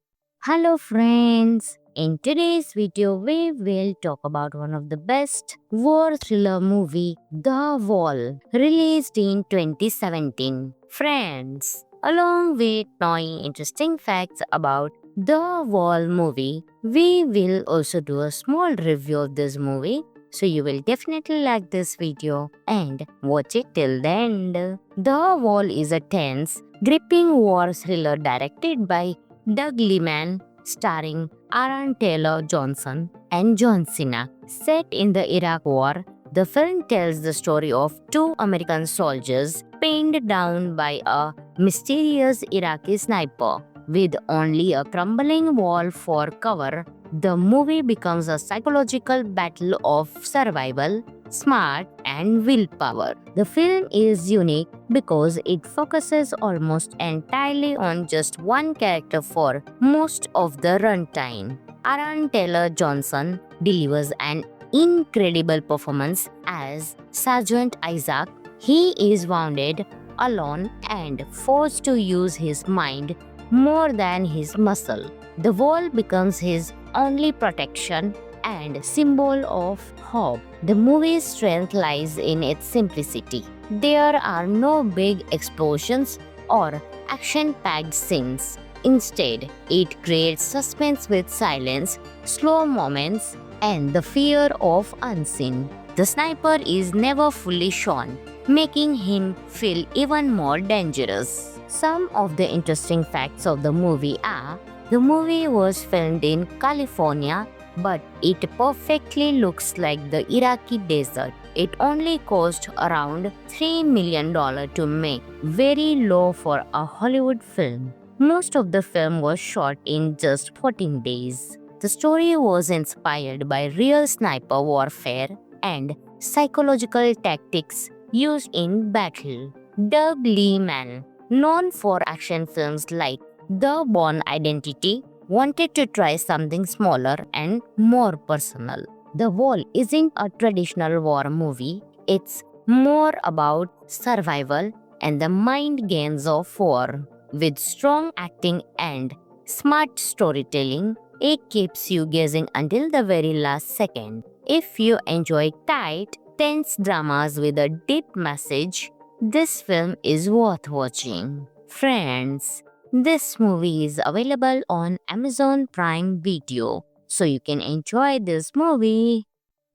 Hello friends! In today's video, we will talk about one of the best war thriller movie, The Wall, released in 2017. Friends, along with knowing interesting facts about The Wall movie, we will also do a small review of this movie. So you will definitely like this video and watch it till the end. The Wall is a tense, gripping war thriller directed by Doug Liman, starring Aaron Taylor Johnson and John Cena. Set in the Iraq War, the film tells the story of two American soldiers pinned down by a mysterious Iraqi sniper. With only a crumbling wall for cover, the movie becomes a psychological battle of survival, smart, and willpower. The film is unique because it focuses almost entirely on just one character for most of the runtime. Aaron Taylor Johnson delivers an incredible performance as Sergeant Isaac. He is wounded, alone, and forced to use his mind more than his muscle. The wall becomes his only protection and symbol of hope. The movie's strength lies in its simplicity. There are no big explosions or action-packed scenes. Instead, it creates suspense with silence, slow moments, and the fear of unseen. The sniper is never fully shown, making him feel even more dangerous. Some of the interesting facts of the movie are: the movie was filmed in California, but it perfectly looks like the Iraqi desert. It only cost around $3 million to make, very low for a Hollywood film. Most of the film was shot in just 14 days. The story was inspired by real sniper warfare and psychological tactics used in battle. Doug Liman, known for action films like The Bourne Identity, wanted to try something smaller and more personal. The Wall isn't a traditional war movie, it's more about survival and the mind games of war. With strong acting and smart storytelling, it keeps you guessing until the very last second. If you enjoy tight, tense dramas with a deep message, this film is worth watching. Friends, this movie is available on Amazon Prime Video, so you can enjoy this movie.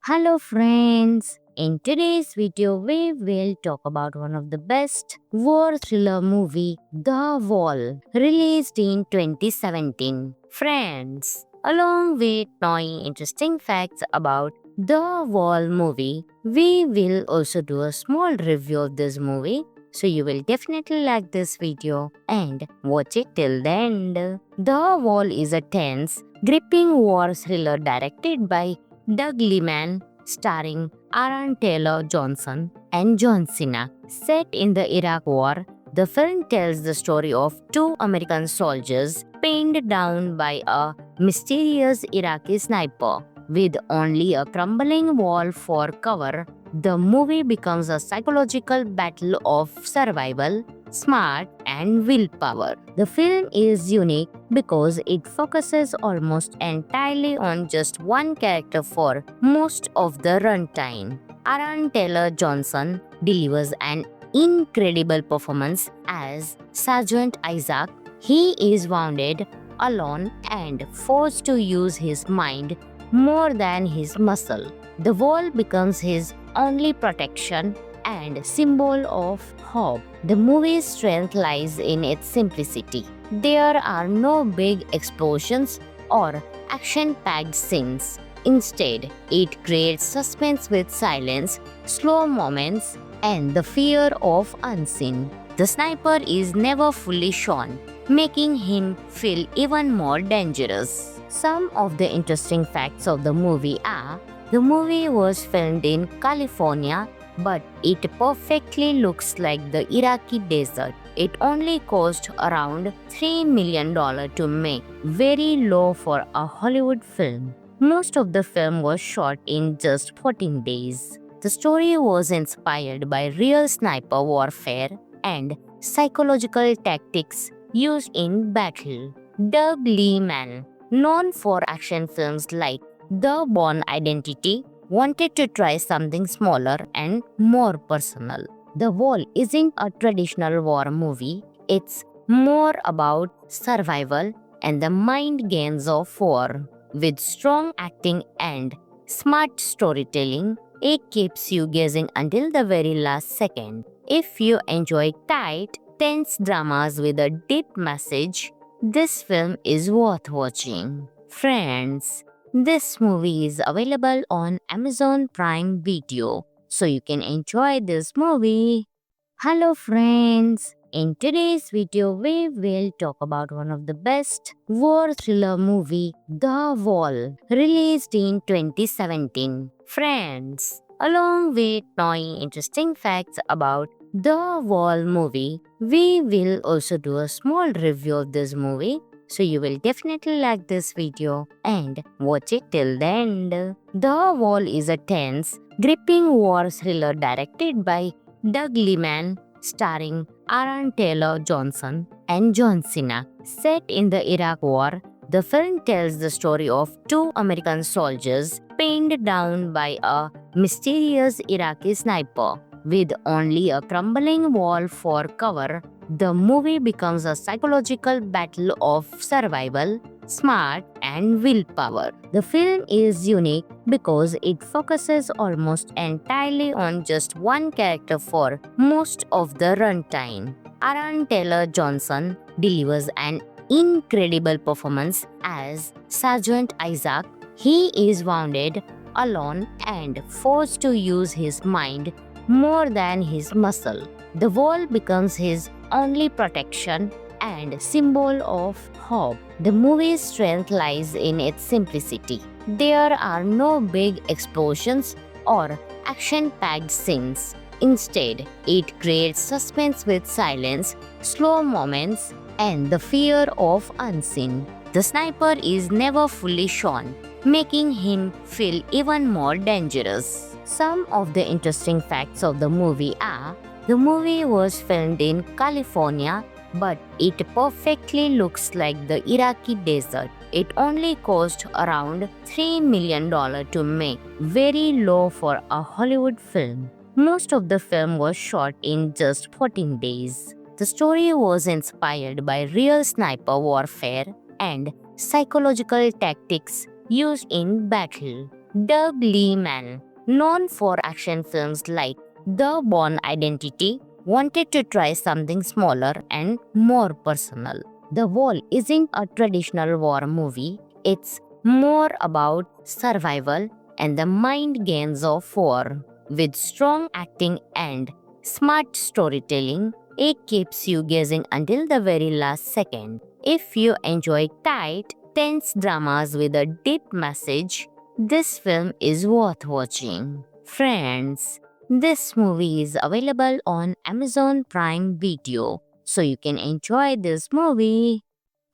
Hello friends! In today's video, we will talk about one of the best war thriller movie, The Wall, released in 2017. Friends, along with knowing interesting facts about The Wall movie, we will also do a small review of this movie. So you will definitely like this video and watch it till the end. The Wall is a tense, gripping war thriller directed by Doug Liman, starring Aaron Taylor Johnson and John Cena. Set in the Iraq War, the film tells the story of two American soldiers pinned down by a mysterious Iraqi sniper. With only a crumbling wall for cover, the movie becomes a psychological battle of survival, smart, and willpower. The film is unique because it focuses almost entirely on just one character for most of the runtime. Aaron Taylor Johnson delivers an incredible performance as Sergeant Isaac. He is wounded, alone, and forced to use his mind more than his muscle. The wall becomes his only protection and symbol of hope. The movie's strength lies in its simplicity. There are no big explosions or action-packed scenes. Instead, it creates suspense with silence, slow moments, and the fear of unseen. The sniper is never fully shown, making him feel even more dangerous. Some of the interesting facts of the movie are: the movie was filmed in California, but it perfectly looks like the Iraqi desert. It only cost around $3 million to make, very low for a Hollywood film. Most of the film was shot in just 14 days. The story was inspired by real sniper warfare and psychological tactics used in battle. Doug Liman, known for action films like The Bourne Identity, wanted to try something smaller and more personal. The Wall isn't a traditional war movie, it's more about survival and the mind games of war. With strong acting and smart storytelling, it keeps you guessing until the very last second. If you enjoy tight, tense dramas with a deep message, this film is worth watching. Friends, this movie is available on Amazon Prime Video, so you can enjoy this movie. Hello friends! In today's video, we will talk about one of the best war thriller movie, The Wall, released in 2017. Friends, along with knowing interesting facts about The Wall movie, we will also do a small review of this movie. So you will definitely like this video and watch it till the end. The Wall is a tense, gripping war thriller directed by Doug Liman, starring Aaron Taylor Johnson and John Cena. Set in the Iraq War, the film tells the story of two American soldiers pinned down by a mysterious Iraqi sniper. With only a crumbling wall for cover, The movie becomes a psychological battle of survival, smart, and willpower. The film is unique because it focuses almost entirely on just one character for most of the runtime. Aaron Taylor Johnson delivers an incredible performance as Sergeant Isaac. He is wounded, alone, and forced to use his mind more than his muscle. The wall becomes his only protection and symbol of hope. The movie's strength lies in its simplicity. There are no big explosions or action packed scenes. Instead, it creates suspense with silence, slow moments, and the fear of unseen. The sniper is never fully shown, making him feel even more dangerous. Some of the interesting facts of the movie are: the movie was filmed in California, but it perfectly looks like the Iraqi desert. It only cost around $3 million to make, very low for a Hollywood film. Most of the film was shot in just 14 days. The story was inspired by real sniper warfare and psychological tactics used in battle. Doug Liman, known for action films like The Bourne Identity, wanted to try something smaller and more personal. The Wall isn't a traditional war movie, it's more about survival and the mind games of war. With strong acting and smart storytelling, it keeps you guessing until the very last second. If you enjoy tight, tense dramas with a deep message, this film is worth watching. Friends, this movie is available on Amazon Prime Video, so you can enjoy this movie.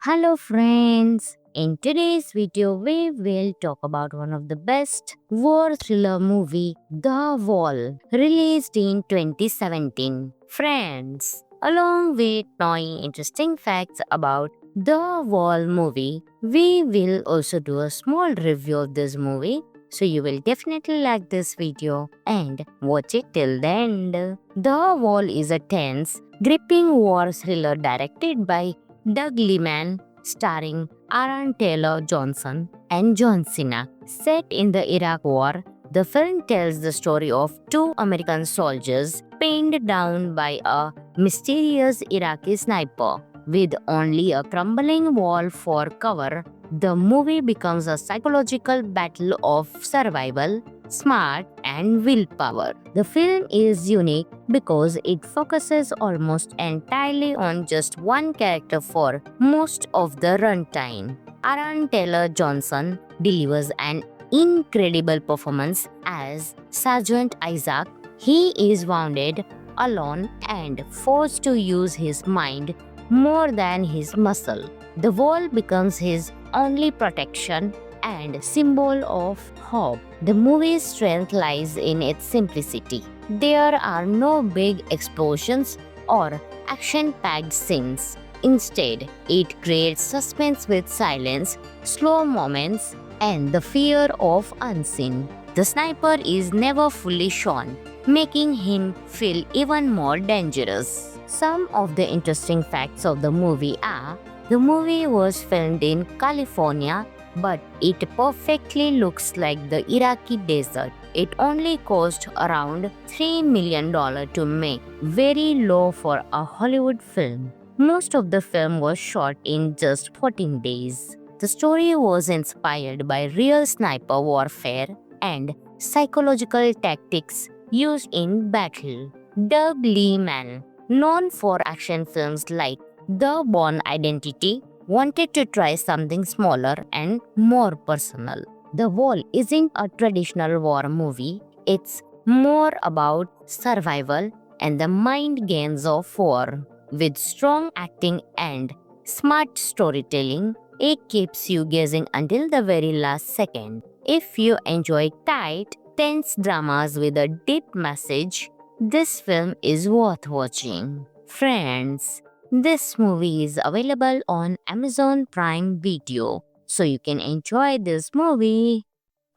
Hello friends! In today's video, we will talk about one of the best war thriller movie, The Wall, released in 2017. Friends, along with knowing interesting facts about The Wall movie, we will also do a small review of this movie. So you will definitely like this video and watch it till the end. The Wall is a tense, gripping war thriller directed by Doug Liman, starring Aaron Taylor Johnson and John Cena. Set in the Iraq War, the film tells the story of two American soldiers pinned down by a mysterious Iraqi sniper. With only a crumbling wall for cover, the movie becomes a psychological battle of survival, smart, and willpower. The film is unique because it focuses almost entirely on just one character for most of the runtime. Aaron Taylor Johnson delivers an incredible performance as Sergeant Isaac. He is wounded, alone, and forced to use his mind more than his muscle. The wall becomes his only protection and symbol of hope. The movie's strength lies in its simplicity. There are no big explosions or action-packed scenes. Instead, it creates suspense with silence, slow moments, and the fear of unseen. The sniper is never fully shown, making him feel even more dangerous. Some of the interesting facts of the movie are: the movie was filmed in California, but it perfectly looks like the Iraqi desert. It only cost around $3 million to make, very low for a Hollywood film. Most of the film was shot in just 14 days. The story was inspired by real sniper warfare and psychological tactics used in battle. Doug Liman, known for action films like The Bourne Identity, wanted to try something smaller and more personal. The Wall isn't a traditional war movie, it's more about survival and the mind games of war. With strong acting and smart storytelling, it keeps you guessing until the very last second. If you enjoy tight, tense dramas with a deep message, this film is worth watching. Friends, this movie is available on Amazon Prime Video, so you can enjoy this movie.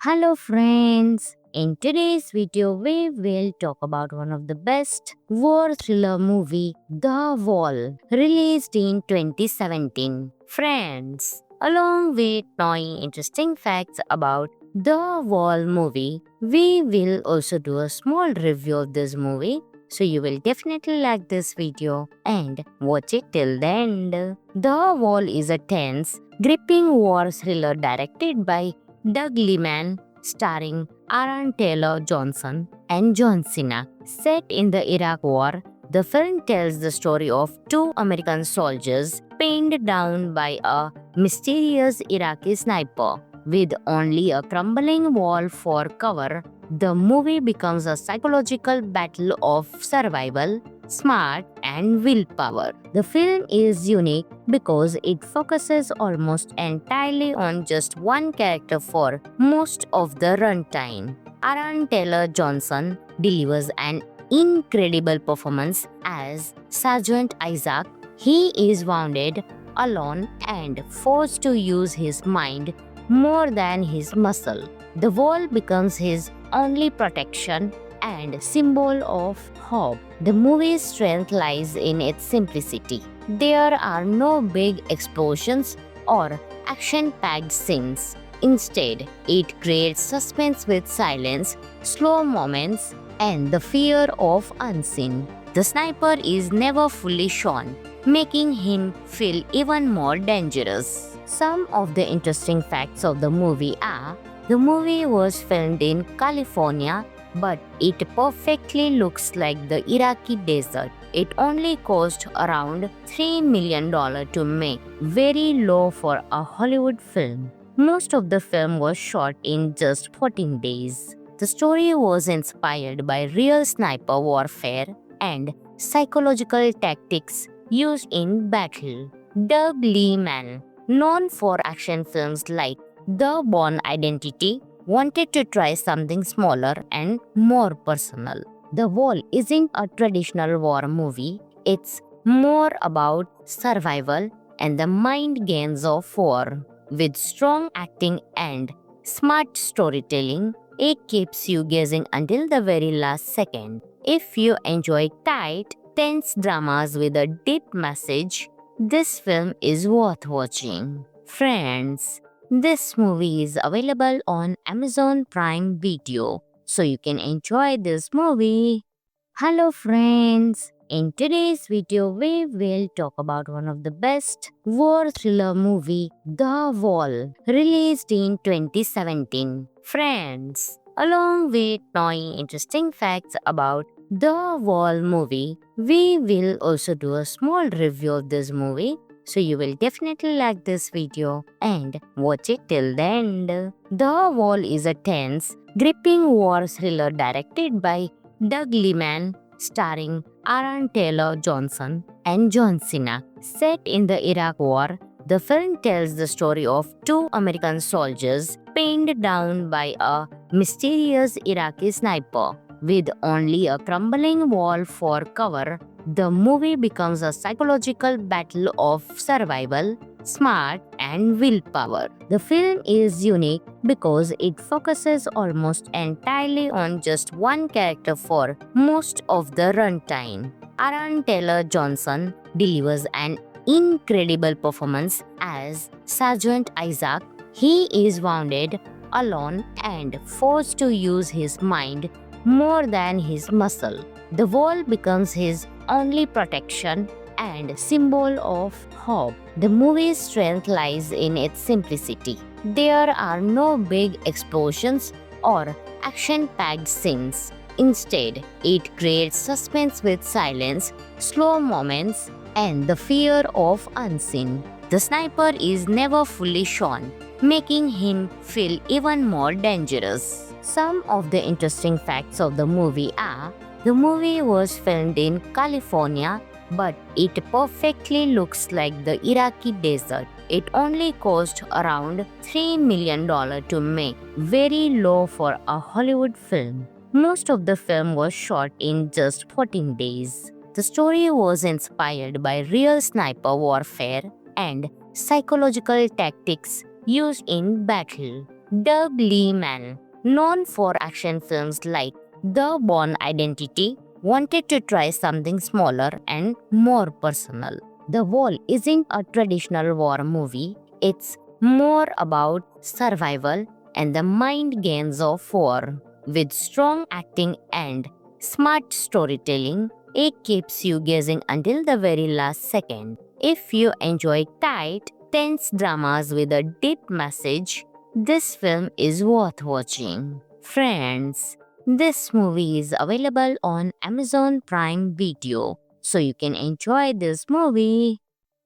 Hello friends! In today's video, we will talk about one of the best war thriller movie, The Wall, released in 2017. Friends, along with knowing interesting facts about The Wall movie, we will also do a small review of this movie. So you will definitely like this video and watch it till the end. The Wall is a tense, gripping war thriller directed by Doug Liman, starring Aaron Taylor Johnson and John Cena. Set in the Iraq War, the film tells the story of two American soldiers pinned down by a mysterious Iraqi sniper. With only a crumbling wall for cover, the movie becomes a psychological battle of survival, smart, and willpower. The film is unique because it focuses almost entirely on just one character for most of the runtime. Aaron Taylor Johnson delivers an incredible performance as Sergeant Isaac. He is wounded, alone, and forced to use his mind more than his muscle. The wall becomes his only protection and symbol of hope. The movie's strength lies in its simplicity. There are no big explosions or action-packed scenes. Instead, it creates suspense with silence, slow moments, and the fear of unseen. The sniper is never fully shown, making him feel even more dangerous. Some of the interesting facts of the movie are: the movie was filmed in California, but it perfectly looks like the Iraqi desert. It only cost around $3 million to make, very low for a Hollywood film. Most of the film was shot in just 14 days. The story was inspired by real sniper warfare and psychological tactics used in battle. Doug Liman, known for action films like The Bourne Identity, wanted to try something smaller and more personal. The Wall isn't a traditional war movie, it's more about survival and the mind games of war. With strong acting and smart storytelling, it keeps you guessing until the very last second. If you enjoy tight, tense dramas with a deep message, this film is worth watching. Friends, this movie is available on Amazon Prime Video, so you can enjoy this movie. Hello friends! In today's video, we will talk about one of the best war thriller movie, The Wall, released in 2017. Friends, along with knowing interesting facts about The Wall movie, we will also do a small review of this movie. So you will definitely like this video and watch it till the end. The Wall is a tense, gripping war thriller directed by Doug Liman, starring Aaron Taylor Johnson and John Cena. Set in the Iraq War, the film tells the story of two American soldiers pinned down by a mysterious Iraqi sniper. With only a crumbling wall for cover, the movie becomes a psychological battle of survival, smart, and willpower. The film is unique because it focuses almost entirely on just one character for most of the runtime. Aaron Taylor Johnson delivers an incredible performance as Sergeant Isaac. He is wounded, alone, and forced to use his mind more than his muscle. The wall becomes his only protection and symbol of hope. The movie's strength lies in its simplicity. There are no big explosions or action-packed scenes. Instead, it creates suspense with silence, slow moments, and the fear of unseen. The sniper is never fully shown, making him feel even more dangerous. Some of the interesting facts of the movie are: the movie was filmed in California, but it perfectly looks like the Iraqi desert. It only cost around $3 million to make, very low for a Hollywood film. Most of the film was shot in just 14 days. The story was inspired by real sniper warfare and psychological tactics used in battle. Doug Liman, known for action films like The Bourne Identity, wanted to try something smaller and more personal. The Wall isn't a traditional war movie, it's more about survival and the mind games of war. With strong acting and smart storytelling, it keeps you guessing until the very last second. If you enjoy tight, tense dramas with a deep message, this film is worth watching. Friends, this movie is available on Amazon Prime Video, so you can enjoy this movie.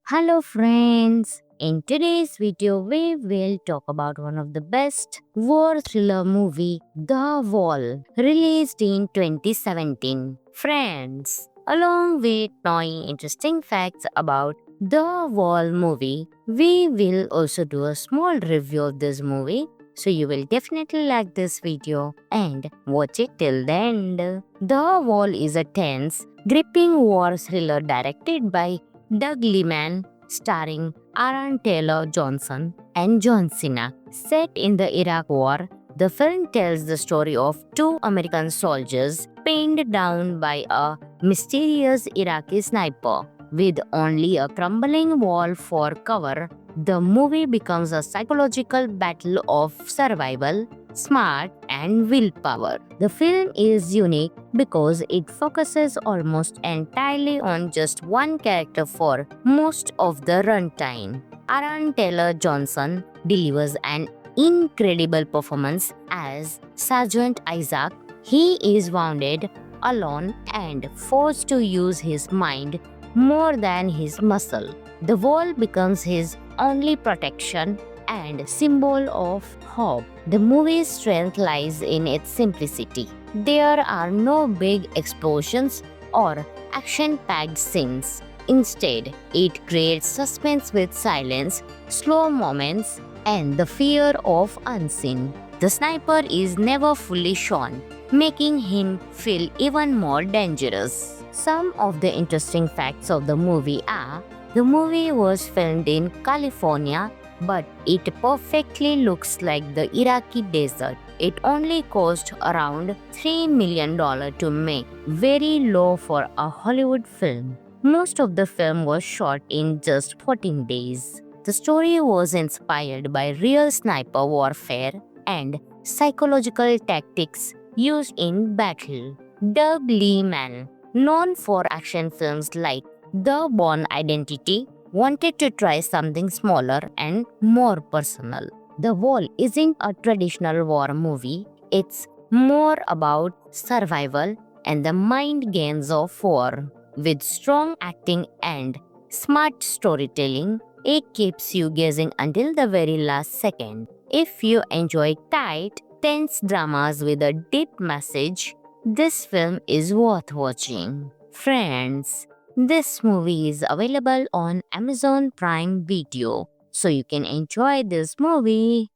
Hello friends! In today's video, we will talk about one of the best war thriller movie, The Wall, released in 2017. Friends, along with knowing interesting facts about The Wall movie, we will also do a small review of this movie. So you will definitely like this video and watch it till the end. The Wall is a tense, gripping war thriller directed by Doug Liman, starring Aaron Taylor Johnson and John Cena. Set in the Iraq War, the film tells the story of two American soldiers pinned down by a mysterious Iraqi sniper. With only a crumbling wall for cover, the movie becomes a psychological battle of survival, smart, and willpower. The film is unique because it focuses almost entirely on just one character for most of the runtime. Aaron Taylor Johnson delivers an incredible performance as Sergeant Isaac. He is wounded, alone, and forced to use his mind more than his muscle. The wall becomes his only protection and symbol of hope. The movie's strength lies in its simplicity. There are no big explosions or action-packed scenes. Instead, it creates suspense with silence, slow moments, and the fear of unseen. The sniper is never fully shown, making him feel even more dangerous. Some of the interesting facts of the movie are: the movie was filmed in California, but it perfectly looks like the Iraqi desert. It only cost around $3 million to make, very low for a Hollywood film. Most of the film was shot in just 14 days. The story was inspired by real sniper warfare and psychological tactics used in battle. Doug Liman, known for action films like The Bourne Identity, wanted to try something smaller and more personal. The Wall isn't a traditional war movie, it's more about survival and the mind games of war. With strong acting and smart storytelling, it keeps you guessing until the very last second. If you enjoy tight, tense dramas with a deep message, this film is worth watching. Friends, this movie is available on Amazon Prime Video, so you can enjoy this movie.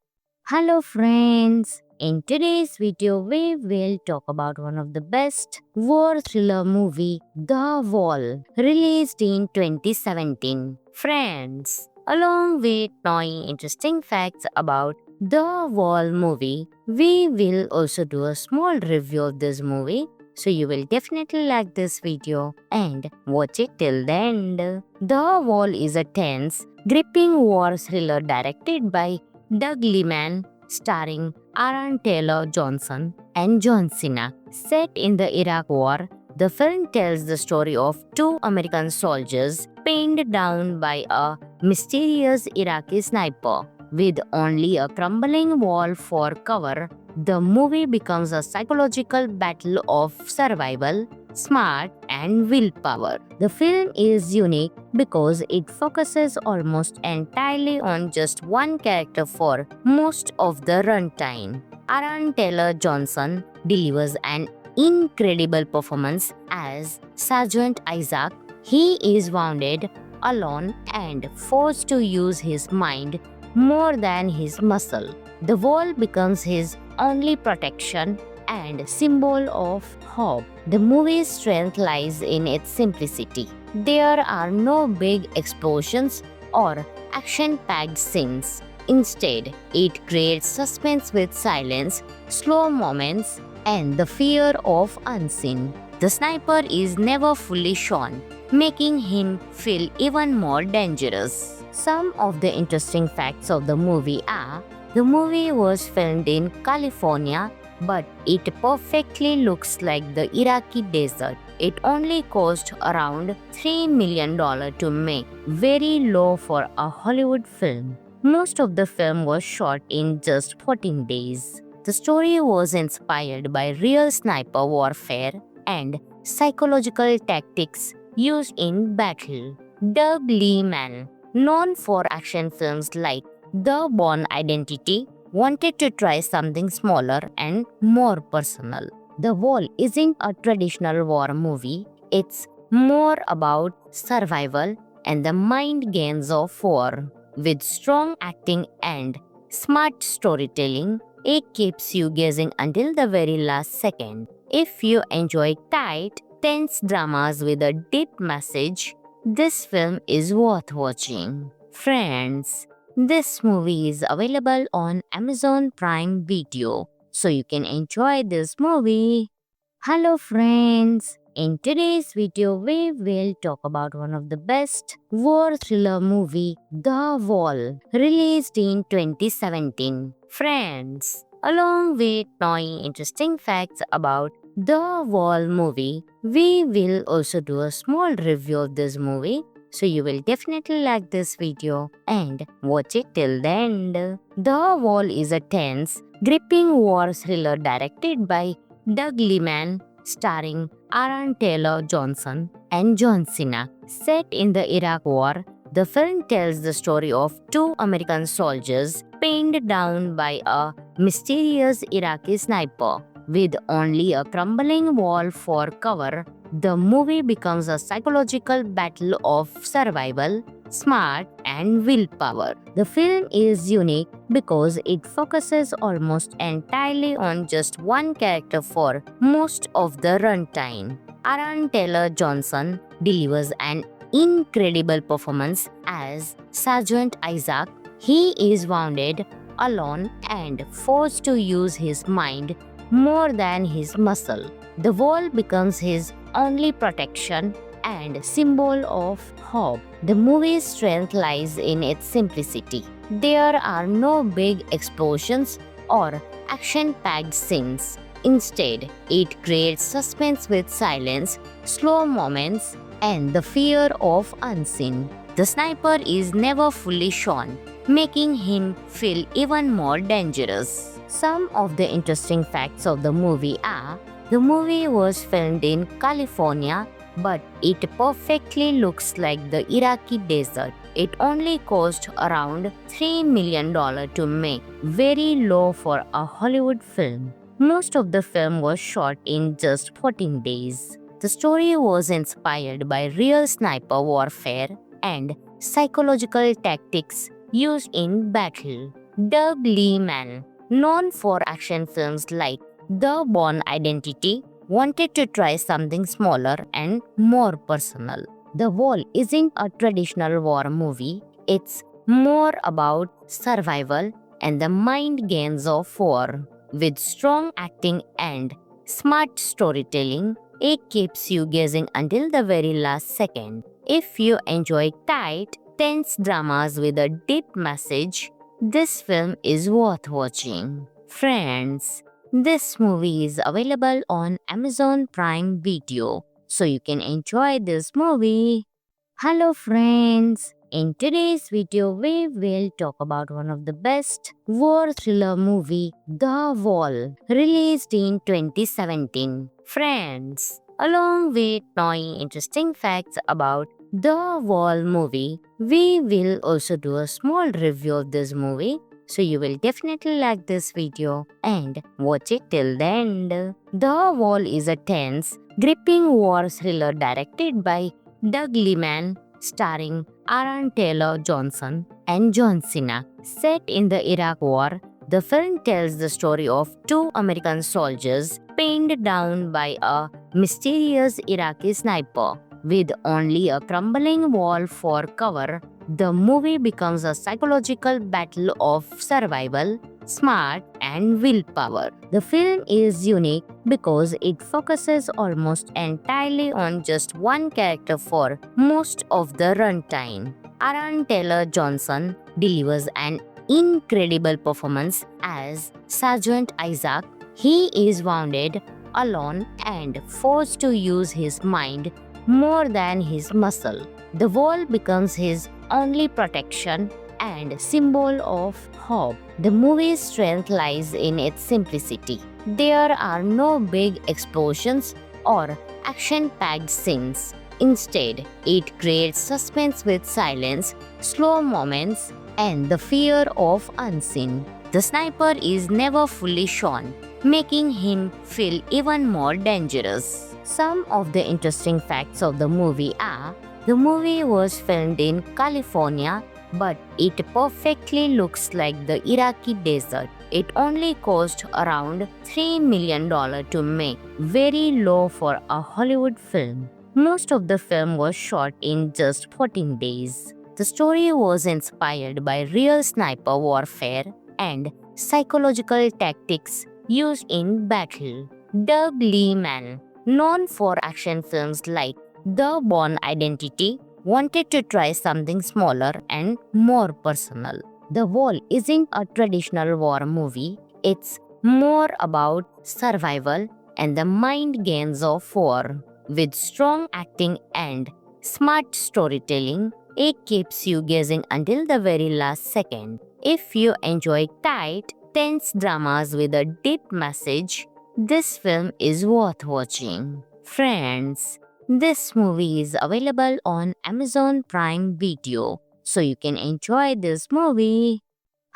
Hello friends! In today's video, we will talk about one of the best war thriller movie, The Wall, released in 2017. Friends, along with knowing interesting facts about The Wall movie, we will also do a small review of this movie. So you will definitely like this video and watch it till the end. The Wall is a tense, gripping war thriller directed by Doug Liman, starring Aaron Taylor Johnson and John Cena. Set in the Iraq War, the film tells the story of two American soldiers pinned down by a mysterious Iraqi sniper. With only a crumbling wall for cover, the movie becomes a psychological battle of survival, smart, and willpower. The film is unique because it focuses almost entirely on just one character for most of the runtime. Aaron Taylor Johnson delivers an incredible performance as Sergeant Isaac. He is wounded, alone, and forced to use his mind more than his muscle. The wall becomes his only protection and symbol of hope. The movie's strength lies in its simplicity. There are no big explosions or action-packed scenes. Instead, it creates suspense with silence, slow moments, and the fear of unseen. The sniper is never fully shown, making him feel even more dangerous. Some of the interesting facts of the movie are: the movie was filmed in California, but it perfectly looks like the Iraqi desert. It only cost around $3 million to make, very low for a Hollywood film. Most of the film was shot in just 14 days. The story was inspired by real sniper warfare and psychological tactics used in battle. Doug Liman, known for action films like The Bourne Identity, wanted to try something smaller and more personal. The Wall isn't a traditional war movie, it's more about survival and the mind games of war. With strong acting and smart storytelling, it keeps you guessing until the very last second. If you enjoy tight, tense dramas with a deep message, this film is worth watching. Friends, this movie is available on Amazon Prime Video, so you can enjoy this movie. Hello friends! In today's video, we will talk about one of the best war thriller movie, The Wall, released in 2017. Friends, along with knowing interesting facts about The Wall movie, we will also do a small review of this movie. So you will definitely like this video and watch it till the end. The Wall is a tense, gripping war thriller directed by Doug Liman, starring Aaron Taylor Johnson and John Cena. Set in the Iraq War, the film tells the story of two American soldiers pinned down by a mysterious Iraqi sniper. With only a crumbling wall for cover, the movie becomes a psychological battle of survival, smart, and willpower. The film is unique because it focuses almost entirely on just one character for most of the runtime. Aaron Taylor Johnson delivers an incredible performance as Sergeant Isaac. He is wounded, alone, and forced to use his mind more than his muscle. The wall becomes his only protection and symbol of hope. The movie's strength lies in its simplicity. There are no big explosions or action-packed scenes. Instead, it creates suspense with silence, slow moments, and the fear of unseen. The sniper is never fully shown, making him feel even more dangerous. Some of the interesting facts of the movie are: the movie was filmed in California, but it perfectly looks like the Iraqi desert. It only cost around $3 million to make, very low for a Hollywood film. Most of the film was shot in just 14 days. The story was inspired by real sniper warfare and psychological tactics used in battle. Doug Liman, known for action films like The Bourne Identity, wanted to try something smaller and more personal. The Wall isn't a traditional war movie, it's more about survival and the mind games of war. With strong acting and smart storytelling, it keeps you guessing until the very last second. If you enjoy tight, tense dramas with a deep message, this film is worth watching. Friends, this movie is available on Amazon Prime Video, so you can enjoy this movie. Hello friends! In today's video, we will talk about one of the best war thriller movie, The Wall, released in 2017. Friends, along with knowing interesting facts about The Wall movie, we will also do a small review of this movie. So you will definitely like this video and watch it till the end. The Wall is a tense, gripping war thriller directed by Doug Liman, starring Aaron Taylor Johnson and John Cena. Set in the Iraq War, the film tells the story of two American soldiers pinned down by a mysterious Iraqi sniper. With only a crumbling wall for cover, the movie becomes a psychological battle of survival, smart, and willpower. The film is unique because it focuses almost entirely on just one character for most of the runtime. Aaron Taylor Johnson delivers an incredible performance as Sergeant Isaac. He is wounded, alone, and forced to use his mind more than his muscle. The wall becomes his only protection and symbol of hope. The movie's strength lies in its simplicity. There are no big explosions or action packed scenes. Instead, it creates suspense with silence, slow moments, and the fear of unseen. The sniper is never fully shown, making him feel even more dangerous. Some of the interesting facts of the movie are: the movie was filmed in California, but it perfectly looks like the Iraqi desert. It only cost around $3 million to make, very low for a Hollywood film. Most of the film was shot in just 14 days. The story was inspired by real sniper warfare and psychological tactics used in battle. Doug Liman, known for action films like The Bourne Identity, wanted to try something smaller and more personal. The Wall isn't a traditional war movie, it's more about survival and the mind games of war. With strong acting and smart storytelling, it keeps you guessing until the very last second. If you enjoy tight, tense dramas with a deep message, this film is worth watching. Friends, this movie is available on Amazon Prime Video, so you can enjoy this movie.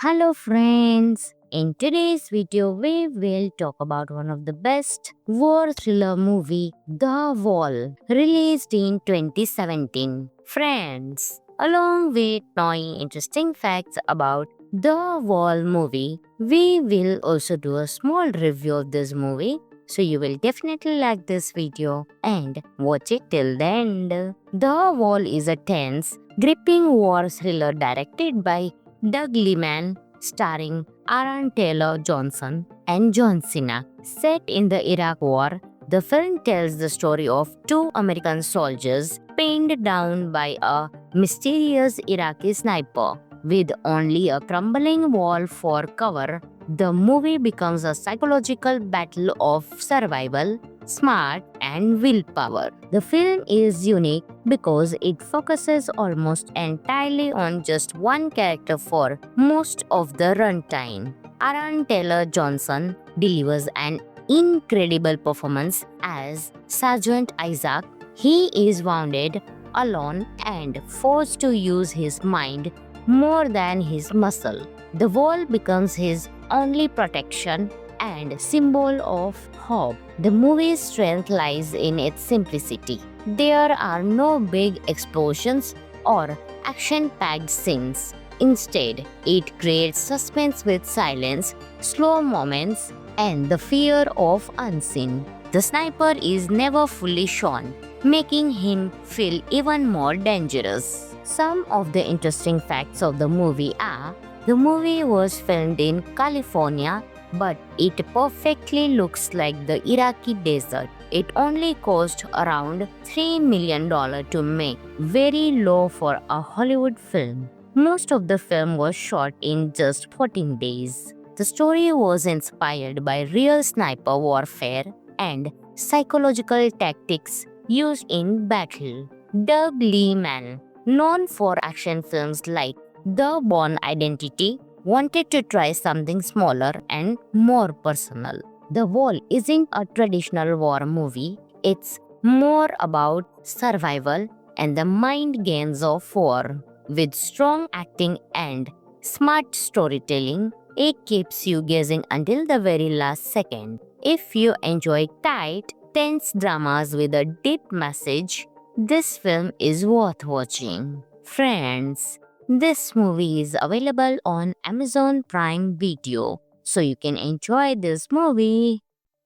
Hello friends! In today's video, we will talk about one of the best war thriller movie, The Wall, released in 2017. Friends, along with knowing interesting facts about The Wall movie, we will also do a small review of this movie. So you will definitely like this video and watch it till the end. The Wall is a tense, gripping war thriller directed by Doug Liman, starring Aaron Taylor Johnson and John Cena. Set in the Iraq War, the film tells the story of two American soldiers pinned down by a mysterious Iraqi sniper. With only a crumbling wall for cover, the movie becomes a psychological battle of survival, smart, and willpower. The film is unique because it focuses almost entirely on just one character for most of the runtime. Aaron Taylor Johnson delivers an incredible performance as Sergeant Isaac. He is wounded, alone, and forced to use his mind more than his muscle. The wall becomes his only protection and symbol of hope. The movie's strength lies in its simplicity. There are no big explosions or action packed scenes. Instead, it creates suspense with silence, slow moments, and the fear of unseen. The sniper is never fully shown, making him feel even more dangerous. Some of the interesting facts of the movie are: the movie was filmed in California, but it perfectly looks like the Iraqi desert. It only cost around $3 million to make, very low for a Hollywood film. Most of the film was shot in just 14 days. The story was inspired by real sniper warfare and psychological tactics used in battle. Doug Liman, known for action films like The Bourne Identity, wanted to try something smaller and more personal. The Wall isn't a traditional war movie, it's more about survival and the mind games of war. With strong acting and smart storytelling, it keeps you guessing until the very last second. If you enjoy tight, tense dramas with a deep message, this film is worth watching. Friends, this movie is available on Amazon Prime Video, so you can enjoy this movie.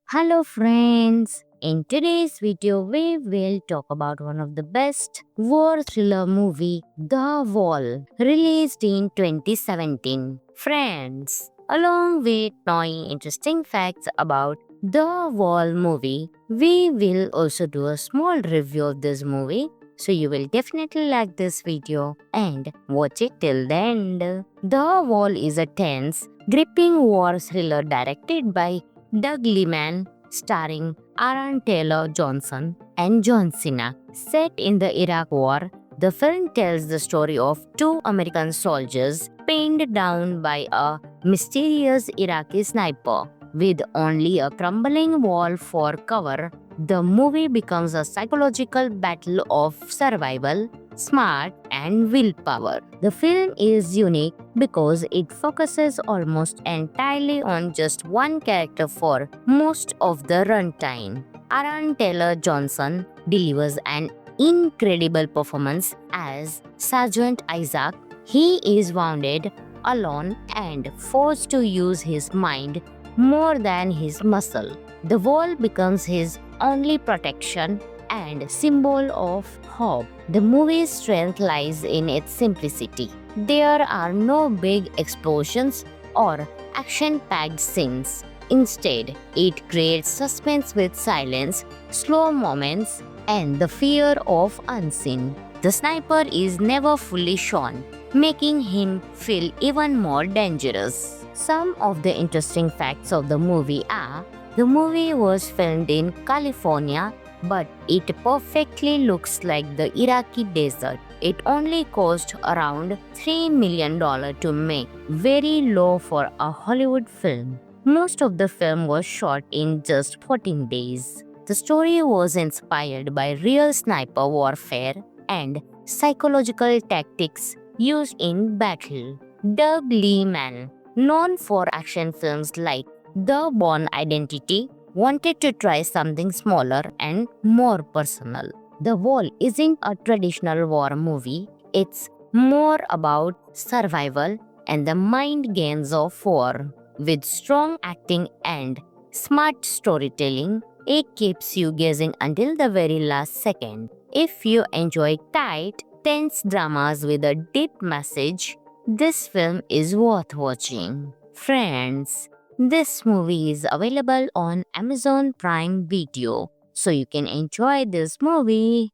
Hello friends! In today's video, we will talk about one of the best war thriller movie, The Wall, released in 2017. Friends, along with knowing interesting facts about The Wall movie, we will also do a small review of this movie. So you will definitely like this video and watch it till the end. The Wall is a tense, gripping war thriller directed by Doug Liman, starring Aaron Taylor Johnson and John Cena. Set in the Iraq War, the film tells the story of two American soldiers pinned down by a mysterious Iraqi sniper. With only a crumbling wall for cover, the movie becomes a psychological battle of survival, smart, and willpower. The film is unique because it focuses almost entirely on just one character for most of the runtime. Aaron Taylor Johnson delivers an incredible performance as Sergeant Isaac. He is wounded, alone, and forced to use his mind more than his muscle. The wall becomes his only protection and symbol of hope. The movie's strength lies in its simplicity. There are no big explosions or action-packed scenes. Instead, it creates suspense with silence, slow moments, and the fear of unseen. The sniper is never fully shown, making him feel even more dangerous. Some of the interesting facts of the movie are: the movie was filmed in California, but it perfectly looks like the Iraqi desert. It only cost around $3 million to make, very low for a Hollywood film. Most of the film was shot in just 14 days. The story was inspired by real sniper warfare and psychological tactics used in battle. Doug Liman, known for action films like The Bourne Identity, wanted to try something smaller and more personal. The Wall isn't a traditional war movie, it's more about survival and the mind games of war. With strong acting and smart storytelling, it keeps you guessing until the very last second. If you enjoy tight, tense dramas with a deep message, this film is worth watching. Friends, this movie is available on Amazon Prime Video, so you can enjoy this movie.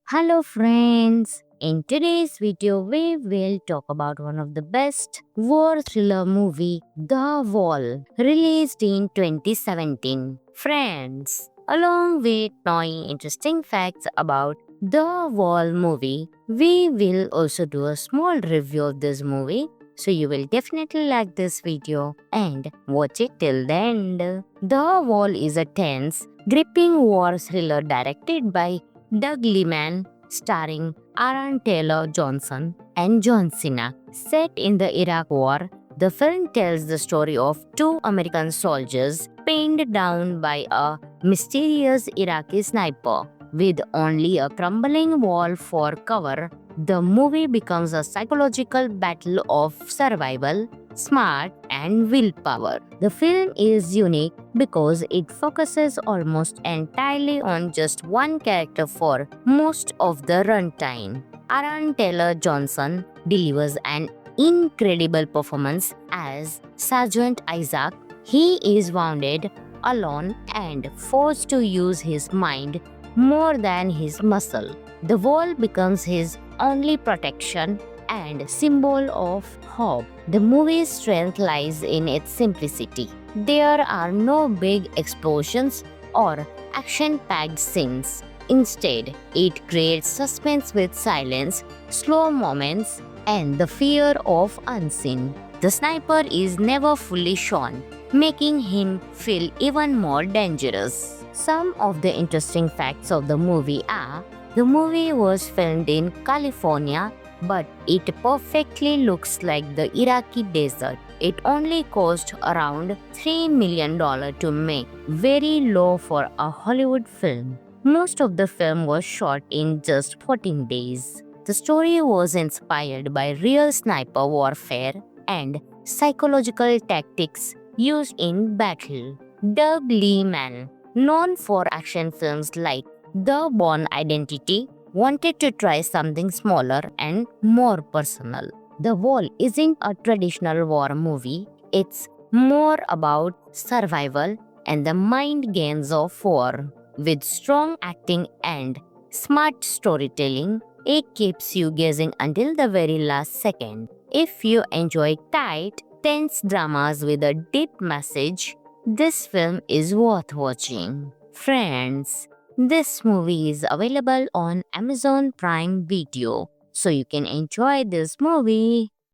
Hello friends! In today's video, we will talk about one of the best war thriller movie, The Wall, released in 2017. Friends, along with knowing interesting facts about The Wall movie, we will also do a small review of this movie. So you will definitely like this video and watch it till the end. The Wall is a tense, gripping war thriller directed by Doug Liman, starring Aaron Taylor Johnson and John Cena. Set in the Iraq War, the film tells the story of two American soldiers pinned down by a mysterious Iraqi sniper. With only a crumbling wall for cover, the movie becomes a psychological battle of survival, smart, and willpower. The film is unique because it focuses almost entirely on just one character for most of the runtime. Aaron Taylor Johnson delivers an incredible performance as Sergeant Isaac. He is wounded, alone, and forced to use his mind more than his muscle. The wall becomes his only protection and symbol of hope. The movie's strength lies in its simplicity. There are no big explosions or action-packed scenes. Instead, it creates suspense with silence, slow moments, and the fear of unseen. The sniper is never fully shown, making him feel even more dangerous. Some of the interesting facts of the movie are: the movie was filmed in California, but it perfectly looks like the Iraqi desert. It only cost around $3 million to make, very low for a Hollywood film. Most of the film was shot in just 14 days. The story was inspired by real sniper warfare and psychological tactics used in battle. Doug Liman, known for action films like The Bourne Identity, wanted to try something smaller and more personal. The Wall isn't a traditional war movie, it's more about survival and the mind games of war. With strong acting and smart storytelling, it keeps you guessing until the very last second. If you enjoy tight, tense dramas with a deep message, this film is worth watching. Friends, this movie is available on Amazon Prime Video, so you can enjoy this movie.